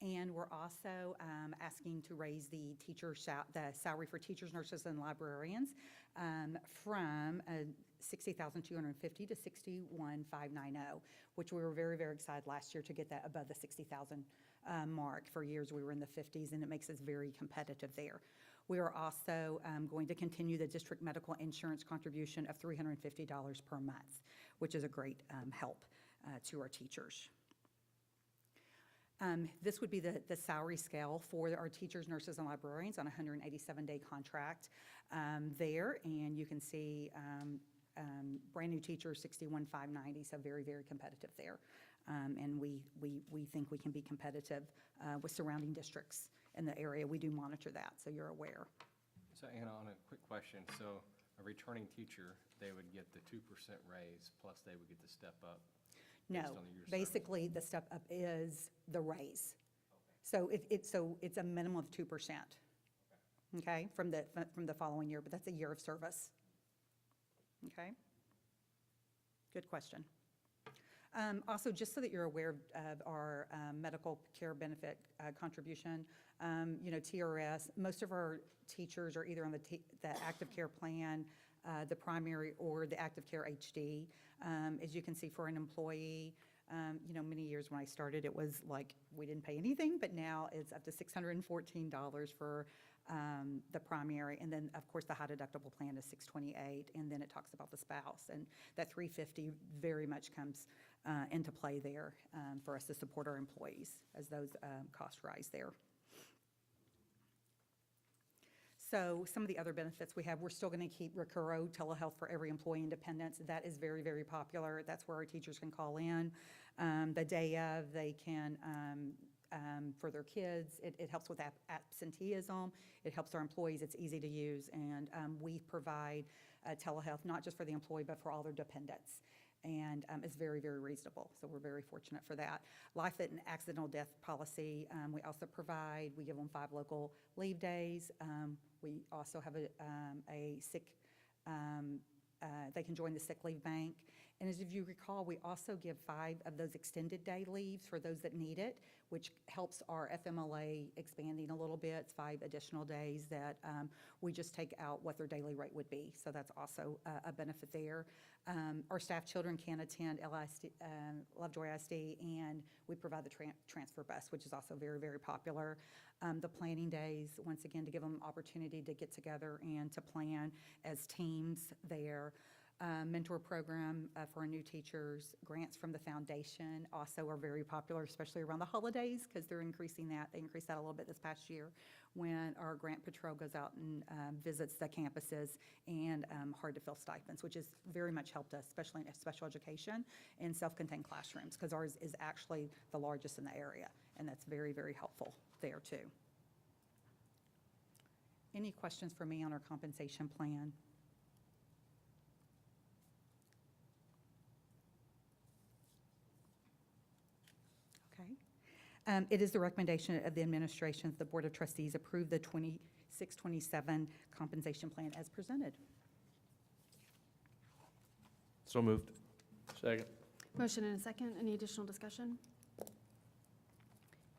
And we're also asking to raise the salary for teachers, nurses, and librarians from $60,250 to $61,590, which we were very, very excited last year to get that above the $60,000 mark. For years, we were in the 50s, and it makes us very competitive there. We are also going to continue the district medical insurance contribution of $350 per month, which is a great help to our teachers. This would be the salary scale for our teachers, nurses, and librarians on a 187-day contract there. And you can see brand new teachers, $61,590, so very, very competitive there. And we think we can be competitive with surrounding districts in the area. We do monitor that, so you're aware. So Anna, on a quick question, so a returning teacher, they would get the 2% raise, plus they would get the step up? No, based on the year's basically, the step up is the raise. So it's a minimum of 2%, okay, from the following year, but that's a year of service. Okay? Good question. Also, just so that you're aware of our medical care benefit contribution, TRS, most of our teachers are either on the active care plan, the primary, or the active care HD. As you can see, for an employee, many years when I started, it was like we didn't pay anything, but now it's up to $614 for the primary, and then of course the high deductible plan is $628, and then it talks about the spouse, and that $350 very much comes into play there for us to support our employees as those costs rise there. So some of the other benefits we have, we're still going to keep Recuro telehealth for every employee independence. That is very, very popular. That's where our teachers can call in the day of. They can, for their kids, it helps with absenteeism. It helps our employees. It's easy to use. And we provide telehealth, not just for the employee, but for all their dependents. And it's very, very reasonable. So we're very fortunate for that. Life and accidental death policy, we also provide. We give them 5 local leave days. We also have a sick, they can join the sick leave bank. And as if you recall, we also give 5 of those extended day leaves for those that need it, which helps our FMLA expanding a little bit. It's 5 additional days that we just take out what their daily rate would be. So that's also a benefit there. Our staff children can attend Lovejoy ISD, and we provide the transfer bus, which is also very, very popular. The planning days, once again, to give them opportunity to get together and to plan as teams there. Mentor program for our new teachers. Grants from the foundation also are very popular, especially around the holidays, because they're increasing that. They increased that a little bit this past year when our grant patrol goes out and visits the campuses, and hard-to-fill stipends, which has very much helped us, especially in special education and self-contained classrooms, because ours is actually the largest in the area, and that's very, very helpful there too. Any questions for me on our compensation plan? It is the recommendation of the administration that the Board of Trustees approve the 26-27 compensation plan as presented. So moved. Second. Motion and a second. Any additional discussion?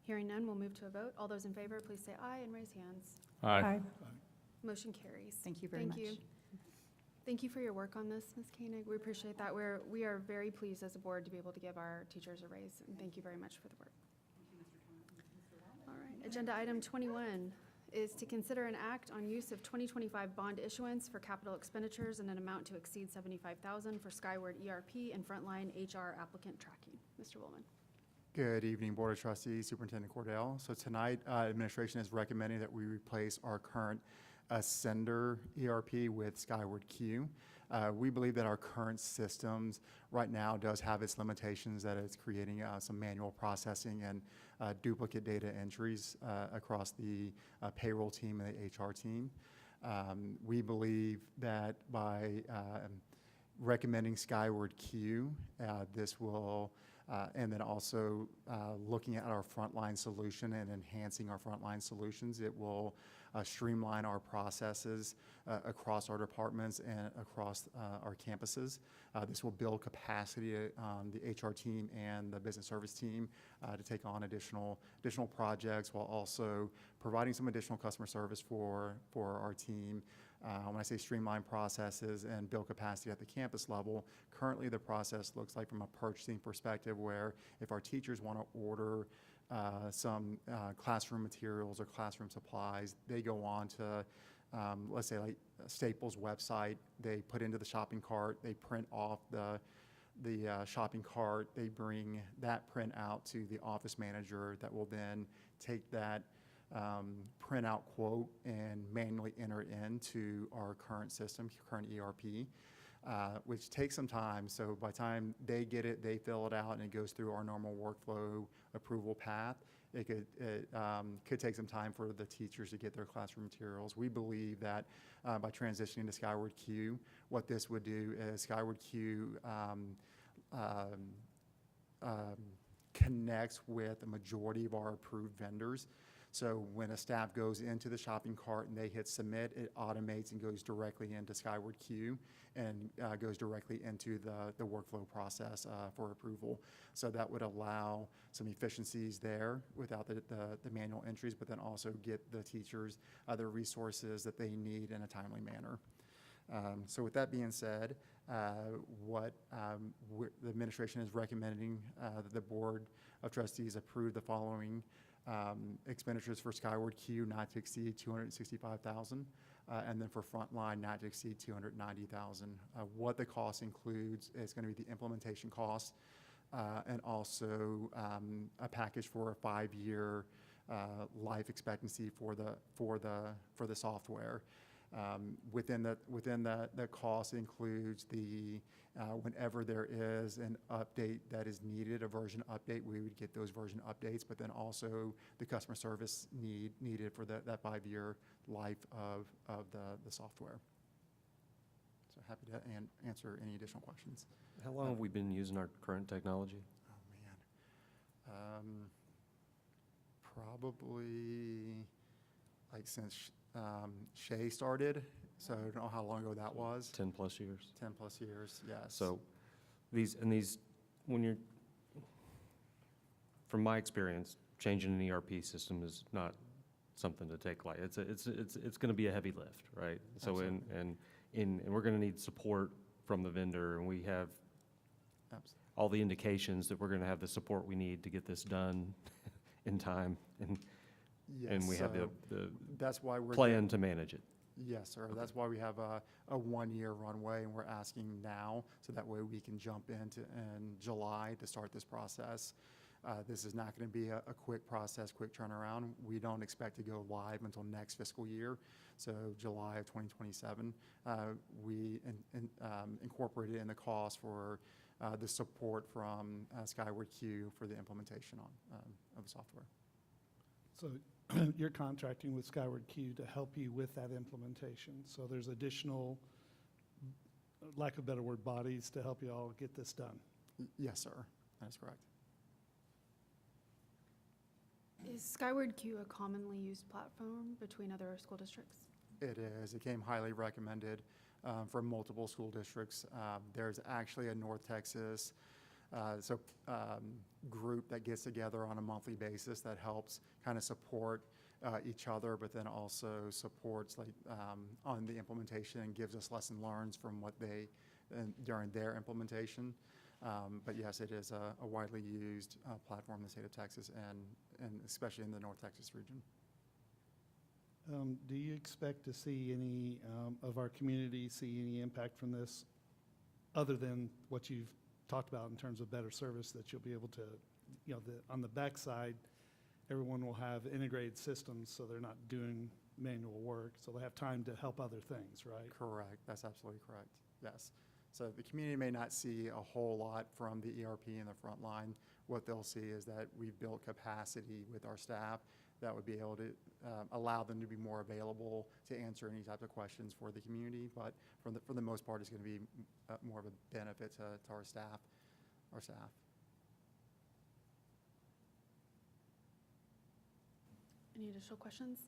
Hearing none, we'll move to a vote. All those in favor, please say aye and raise hands. Aye. Motion carries. Thank you very much. Thank you for your work on this, Ms. Koenig. We appreciate that. We are very pleased as a board to be able to give our teachers a raise, and thank you very much for the work. All right. Agenda item 21 is to consider an act on use of 2025 bond issuance for capital expenditures in an amount to exceed $75,000 for Skyward ERP and frontline HR applicant tracking. Mr. Woolman. Good evening, Board of Trustees, Superintendent Cordell. So tonight, administration is recommending that we replace our current Ascender ERP with Skyward Q. We believe that our current systems right now does have its limitations, that it's creating some manual processing and duplicate data entries across the payroll team and the HR team. We believe that by recommending Skyward Q, this will and then also looking at our frontline solution and enhancing our frontline solutions, it will streamline our processes across our departments and across our campuses. This will build capacity on the HR team and the business service team to take on additional projects, while also providing some additional customer service for our team. When I say streamline processes and build capacity at the campus level, currently the process looks like from a purchasing perspective where if our teachers want to order some classroom materials or classroom supplies, they go on to, let's say like Staples website, they put into the shopping cart, they print off the shopping cart, they bring that print out to the office manager that will then take that printout quote and manually enter it into our current system, current ERP, which takes some time. So by the time they get it, they fill it out, and it goes through our normal workflow approval path. It could take some time for the teachers to get their classroom materials. We believe that by transitioning to Skyward Q, what this would do is Skyward Q connects with a majority of our approved vendors. So when a staff goes into the shopping cart and they hit submit, it automates and goes directly into Skyward Q and goes directly into the workflow process for approval. So that would allow some efficiencies there without the manual entries, but then also get the teachers other resources that they need in a timely manner. So with that being said, what the administration is recommending that the Board of Trustees approve the following expenditures for Skyward Q not to exceed $265,000, and then for Frontline not to exceed $290,000. What the cost includes is going to be the implementation cost, and also a package for a 5-year life expectancy for the software. Within the cost includes the whenever there is an update that is needed, a version update, we would get those version updates, but then also the customer service needed for that 5-year life of the software. So happy to answer any additional questions. How long have we been using our current technology? Oh man, probably like since Shay started, so I don't know how long ago that was. 10 plus years. 10 plus years, yes. So when you're, from my experience, changing an ERP system is not something to take light. It's going to be a heavy lift, right? So and we're going to need support from the vendor, and we have all the indications that we're going to have the support we need to get this done in time, and we have the that's why we're plan to manage it. Yes, sir. Okay. That's why we have a 1-year runway, and we're asking now, so that way we can jump in July to start this process. This is not going to be a quick process, quick turnaround. We don't expect to go live until next fiscal year, so July of 2027. We incorporated in the cost for the support from Skyward Q for the implementation of the software. So you're contracting with Skyward Q to help you with that implementation. So there's additional, lack of a better word, bodies to help you all get this done. Yes, sir. That is correct. Is Skyward Q a commonly used platform between other school districts? It is. It came highly recommended for multiple school districts. There's actually a North Texas group that gets together on a monthly basis that helps kind of support each other, but then also supports on the implementation and gives us lesson learns from what they during their implementation. But yes, it is a widely used platform in the state of Texas and especially in the North Texas region. Do you expect to see any of our community see any impact from this, other than what you've talked about in terms of better service, that you'll be able to, on the backside, everyone will have integrated systems, so they're not doing manual work, so they have time to help other things, right? Correct. That's absolutely correct. Yes. So the community may not see a whole lot from the ERP in the front line. What they'll see is that we've built capacity with our staff that would be able to allow them to be more available to answer any type of questions for the community. But for the most part, it's going to be more of a benefit to our staff. Any additional questions?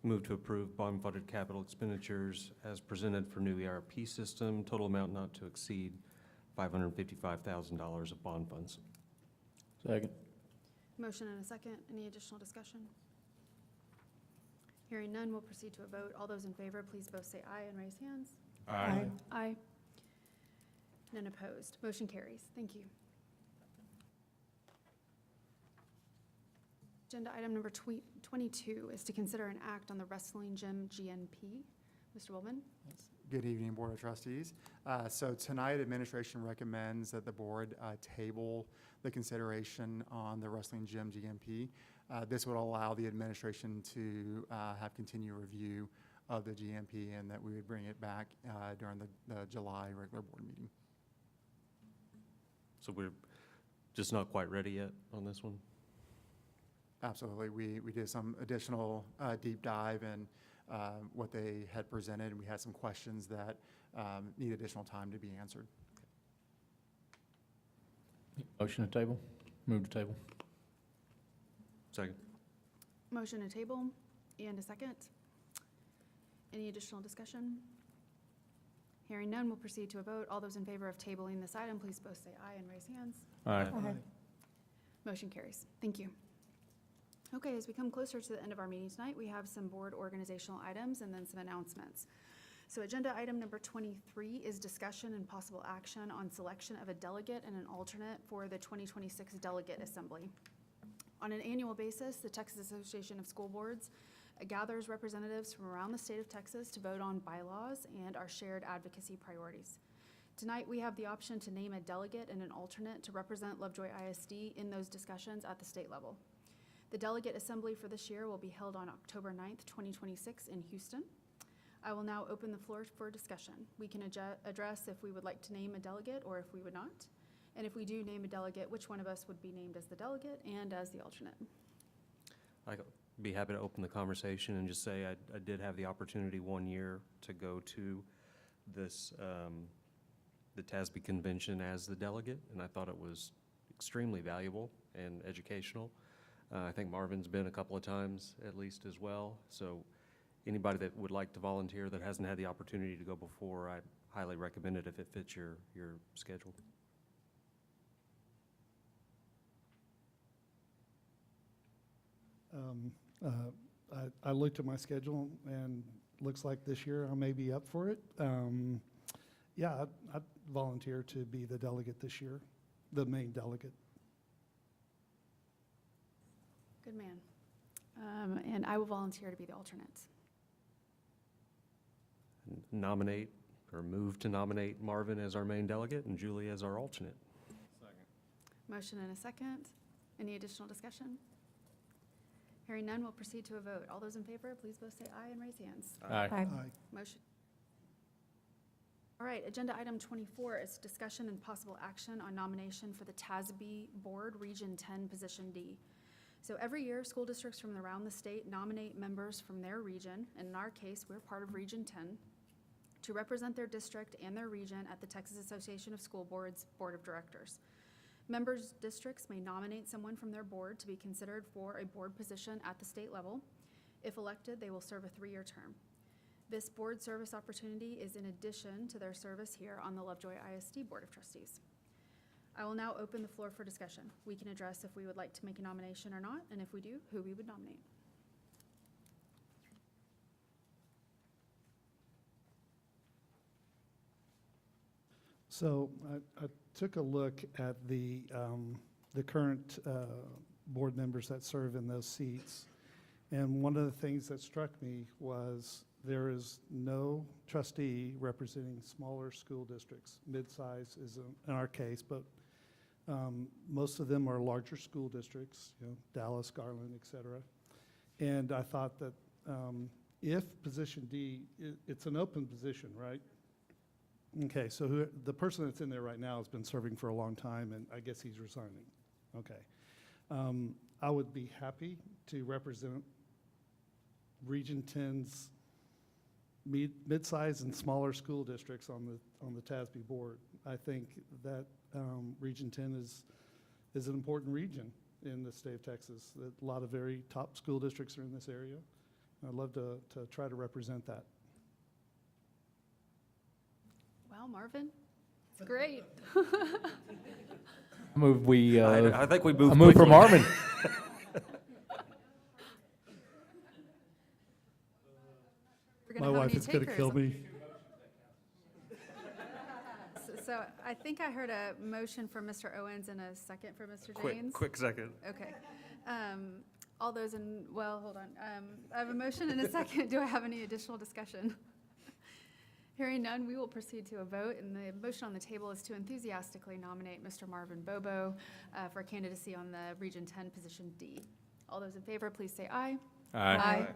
Move to approve bond-funded capital expenditures as presented for new ERP system, total amount not to exceed $555,000 of bond funds. Second. Motion and a second. Any additional discussion? Hearing none, we'll proceed to a vote. All those in favor, please both say aye and raise hands. Aye. Aye. None opposed. Motion carries. Thank you. Agenda item number 22 is to consider an act on the wrestling gym GNP. Mr. Wilman? Good evening, Board of Trustees. So tonight, administration recommends that the board table the consideration on the wrestling gym GMP. This would allow the administration to have continued review of the GMP, and that we would bring it back during the July regular board meeting. So we're just not quite ready yet on this one? Absolutely. We did some additional deep dive in what they had presented, and we had some questions that need additional time to be answered. Motion to table? Move to table. Second. Motion to table and a second. Any additional discussion? Hearing none, we'll proceed to a vote. All those in favor of tabling this item, please both say aye and raise hands. Aye. Motion carries. Thank you. Okay, as we come closer to the end of our meeting tonight, we have some board organizational items and then some announcements. So agenda item number 23 is discussion and possible action on selection of a delegate and an alternate for the 2026 Delegate Assembly. On an annual basis, the Texas Association of School Boards gathers representatives from around the state of Texas to vote on bylaws and our shared advocacy priorities. Tonight, we have the option to name a delegate and an alternate to represent Lovejoy ISD in those discussions at the state level. The Delegate Assembly for this year will be held on October 9th, 2026 in Houston. I will now open the floor for discussion. We can address if we would like to name a delegate or if we would not. And if we do name a delegate, which one of us would be named as the delegate and as the alternate? I'd be happy to open the conversation and just say I did have the opportunity one year to go to this, the TASB convention as the delegate, and I thought it was extremely valuable and educational. I think Marvin's been a couple of times at least as well. So anybody that would like to volunteer that hasn't had the opportunity to go before, I highly recommend it if it fits your schedule. I looked at my schedule and looks like this year I may be up for it. Yeah, I'd volunteer to be the delegate this year, the main delegate. Good man. And I will volunteer to be the alternate. Nominate or move to nominate Marvin as our main delegate and Julie as our alternate. Second. Motion and a second. Any additional discussion? Hearing none, we'll proceed to a vote. All those in favor, please both say aye and raise hands. Aye. Motion. All right, agenda item 24 is discussion and possible action on nomination for the TASB Board Region 10 Position D. So every year, school districts from around the state nominate members from their region, and in our case, we're part of Region 10, to represent their district and their region at the Texas Association of School Boards Board of Directors. Members' districts may nominate someone from their board to be considered for a board position at the state level. If elected, they will serve a 3-year term. This board service opportunity is in addition to their service here on the Lovejoy ISD Board of Trustees. I will now open the floor for discussion. We can address if we would like to make a nomination or not, and if we do, who we would nominate. So I took a look at the current board members that serve in those seats. And one of the things that struck me was there is no trustee representing smaller school districts. Mid-size is in our case, but most of them are larger school districts, you know, Dallas, Garland, et cetera. And I thought that if position D, it's an open position, right? Okay, so the person that's in there right now has been serving for a long time, and I guess he's resigning. Okay. I would be happy to represent Region 10's mid-size and smaller school districts on the TASB board. I think that Region 10 is an important region in the state of Texas. A lot of very top school districts are in this area. I'd love to try to represent that. Well, Marvin, it's great. Move we, I think we moved I move for quickly. Marvin. We're gonna My have wife any is going to takers. kill me. So I think I heard a motion from Mr. Owens and a second from Mr. James. Quick second. Okay. All those in, well, hold on. I have a motion and a second. Do I have any additional discussion? Hearing none, we will proceed to a vote, and the motion on the table is to enthusiastically nominate Mr. Marvin Bobo for candidacy on the Region 10 position D. All those in favor, please say aye. Aye.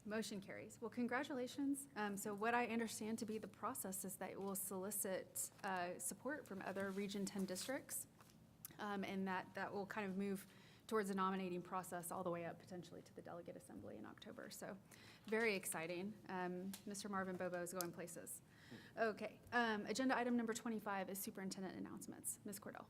Motion carries. Well, congratulations. So what I understand to be the process is that it will solicit support from other Region 10 districts, and that will kind of move towards a nominating process all the way up potentially to the delegate assembly in October. So very exciting. Mr. Marvin Bobo is going places. Okay, agenda item number 25 is superintendent announcements. Ms. Cordell.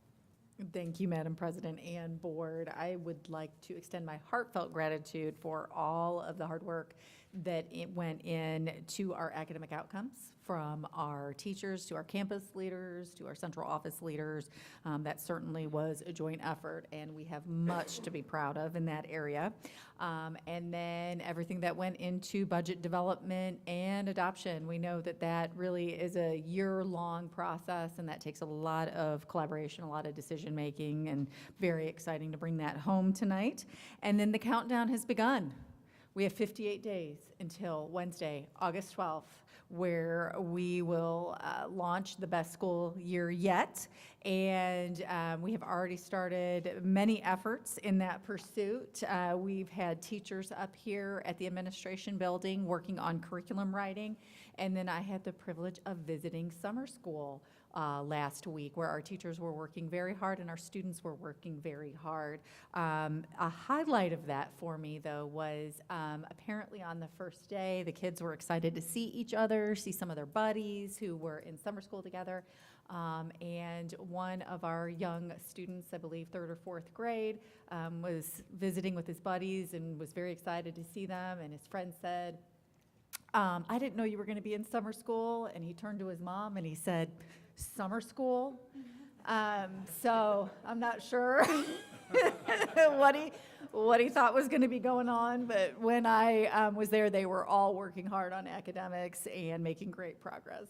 Thank you, Madam President and Board. I would like to extend my heartfelt gratitude for all of the hard work that it went in to our academic outcomes, from our teachers to our campus leaders to our central office leaders. That certainly was a joint effort, and we have much to be proud of in that area. And then everything that went into budget development and adoption. We know that that really is a year-long process, and that takes a lot of collaboration, a lot of decision-making, and very exciting to bring that home tonight. And then the countdown has begun. We have 58 days until Wednesday, August 12th, where we will launch the best school year yet. And we have already started many efforts in that pursuit. We've had teachers up here at the administration building working on curriculum writing. And then I had the privilege of visiting summer school last week, where our teachers were working very hard and our students were working very hard. A highlight of that for me, though, was apparently on the first day, the kids were excited to see each other, see some of their buddies who were in summer school together. And one of our young students, I believe 3rd or 4th grade, was visiting with his buddies and was very excited to see them. And his friend said, I didn't know you were going to be in summer school. And he turned to his mom and he said, summer school? So I'm not sure what he thought was going to be going on, but when I was there, they were all working hard on academics and making great progress.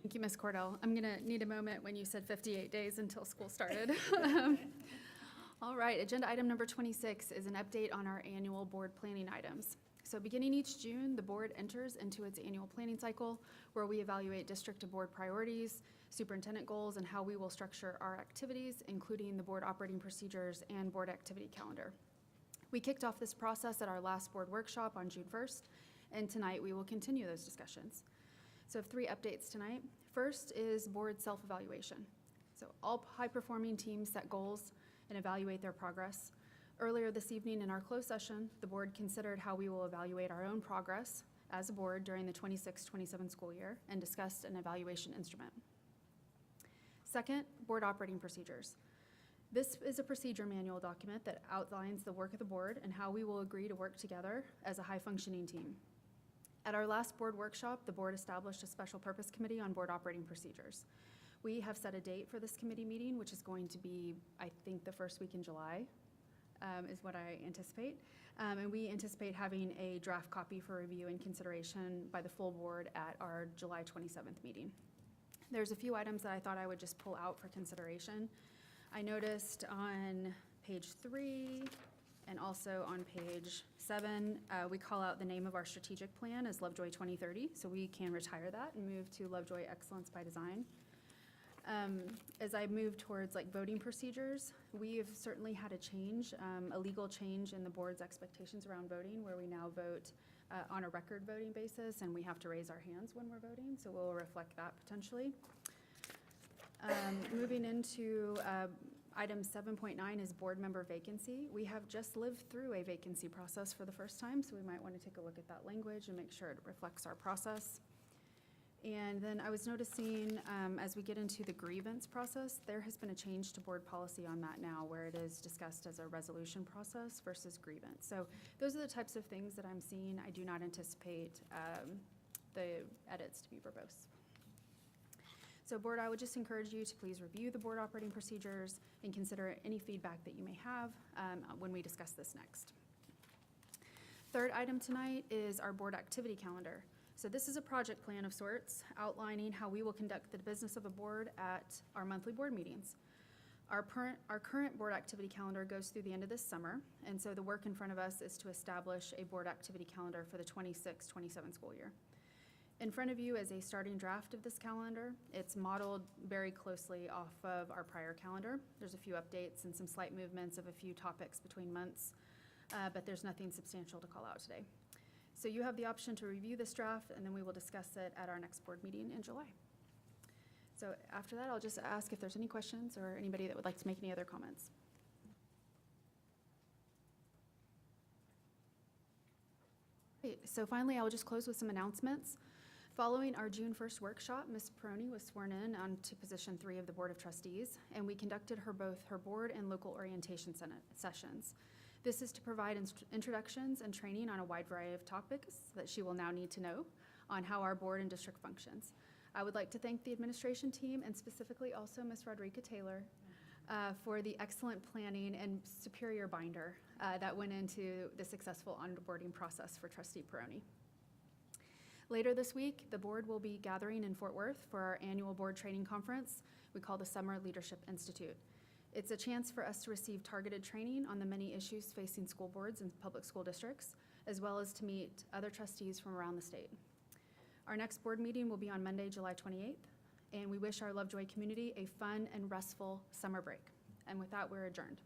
Thank you, Ms. Cordell. I'm going to need a moment when you said 58 days until school started. All right, agenda item number 26 is an update on our annual board planning items. So beginning each June, the board enters into its annual planning cycle where we evaluate district to board priorities, superintendent goals, and how we will structure our activities, including the board operating procedures and board activity calendar. We kicked off this process at our last board workshop on June 1st, and tonight we will continue those discussions. So I have 3 updates tonight. First is board self-evaluation. So all high-performing teams set goals and evaluate their progress. Earlier this evening in our closed session, the board considered how we will evaluate our own progress as a board during the 26-27 school year and discussed an evaluation instrument. Second, board operating procedures. This is a procedure manual document that outlines the work of the board and how we will agree to work together as a high-functioning team. At our last board workshop, the board established a special purpose committee on board operating procedures. We have set a date for this committee meeting, which is going to be, I think, the first week in July. is what I anticipate. And we anticipate having a draft copy for review and consideration by the full board at our July 27th meeting. There's a few items that I thought I would just pull out for consideration. I noticed on page 3 and also on page 7, we call out the name of our strategic plan as Lovejoy 2030, so we can retire that and move to Lovejoy Excellence by Design. As I move towards like voting procedures, we have certainly had a change, a legal change in the board's expectations around voting, where we now vote on a record voting basis, and we have to raise our hands when we're voting, so we'll reflect that potentially. Moving into item 7.9 is board member vacancy. We have just lived through a vacancy process for the first time, so we might want to take a look at that language and make sure it reflects our process. And then I was noticing, as we get into the grievance process, there has been a change to board policy on that now, where it is discussed as a resolution process versus grievance. So those are the types of things that I'm seeing. I do not anticipate the edits to be verbose. So board, I would just encourage you to please review the board operating procedures and consider any feedback that you may have when we discuss this next. Third item tonight is our board activity calendar. So this is a project plan of sorts outlining how we will conduct the business of a board at our monthly board meetings. Our current board activity calendar goes through the end of this summer, and so the work in front of us is to establish a board activity calendar for the 26-27 school year. In front of you is a starting draft of this calendar. It's modeled very closely off of our prior calendar. There's a few updates and some slight movements of a few topics between months, but there's nothing substantial to call out today. So you have the option to review this draft, and then we will discuss it at our next board meeting in July. So after that, I'll just ask if there's any questions or anybody that would like to make any other comments. Great. So finally, I'll just close with some announcements. Following our June 1st workshop, Ms. Peroni was sworn in onto position 3 of the Board of Trustees, and we conducted both her board and local orientation sessions. This is to provide introductions and training on a wide variety of topics that she will now need to know on how our board and district functions. I would like to thank the administration team and specifically also Ms. Rodrika Taylor for the excellent planning and superior binder that went into the successful onboarding process for Trustee Peroni. Later this week, the board will be gathering in Fort Worth for our annual board training conference we call the Summer Leadership Institute. It's a chance for us to receive targeted training on the many issues facing school boards and public school districts, as well as to meet other trustees from around the state. Our next board meeting will be on Monday, July 28th, and we wish our Lovejoy community a fun and restful summer break. And with that, we're adjourned.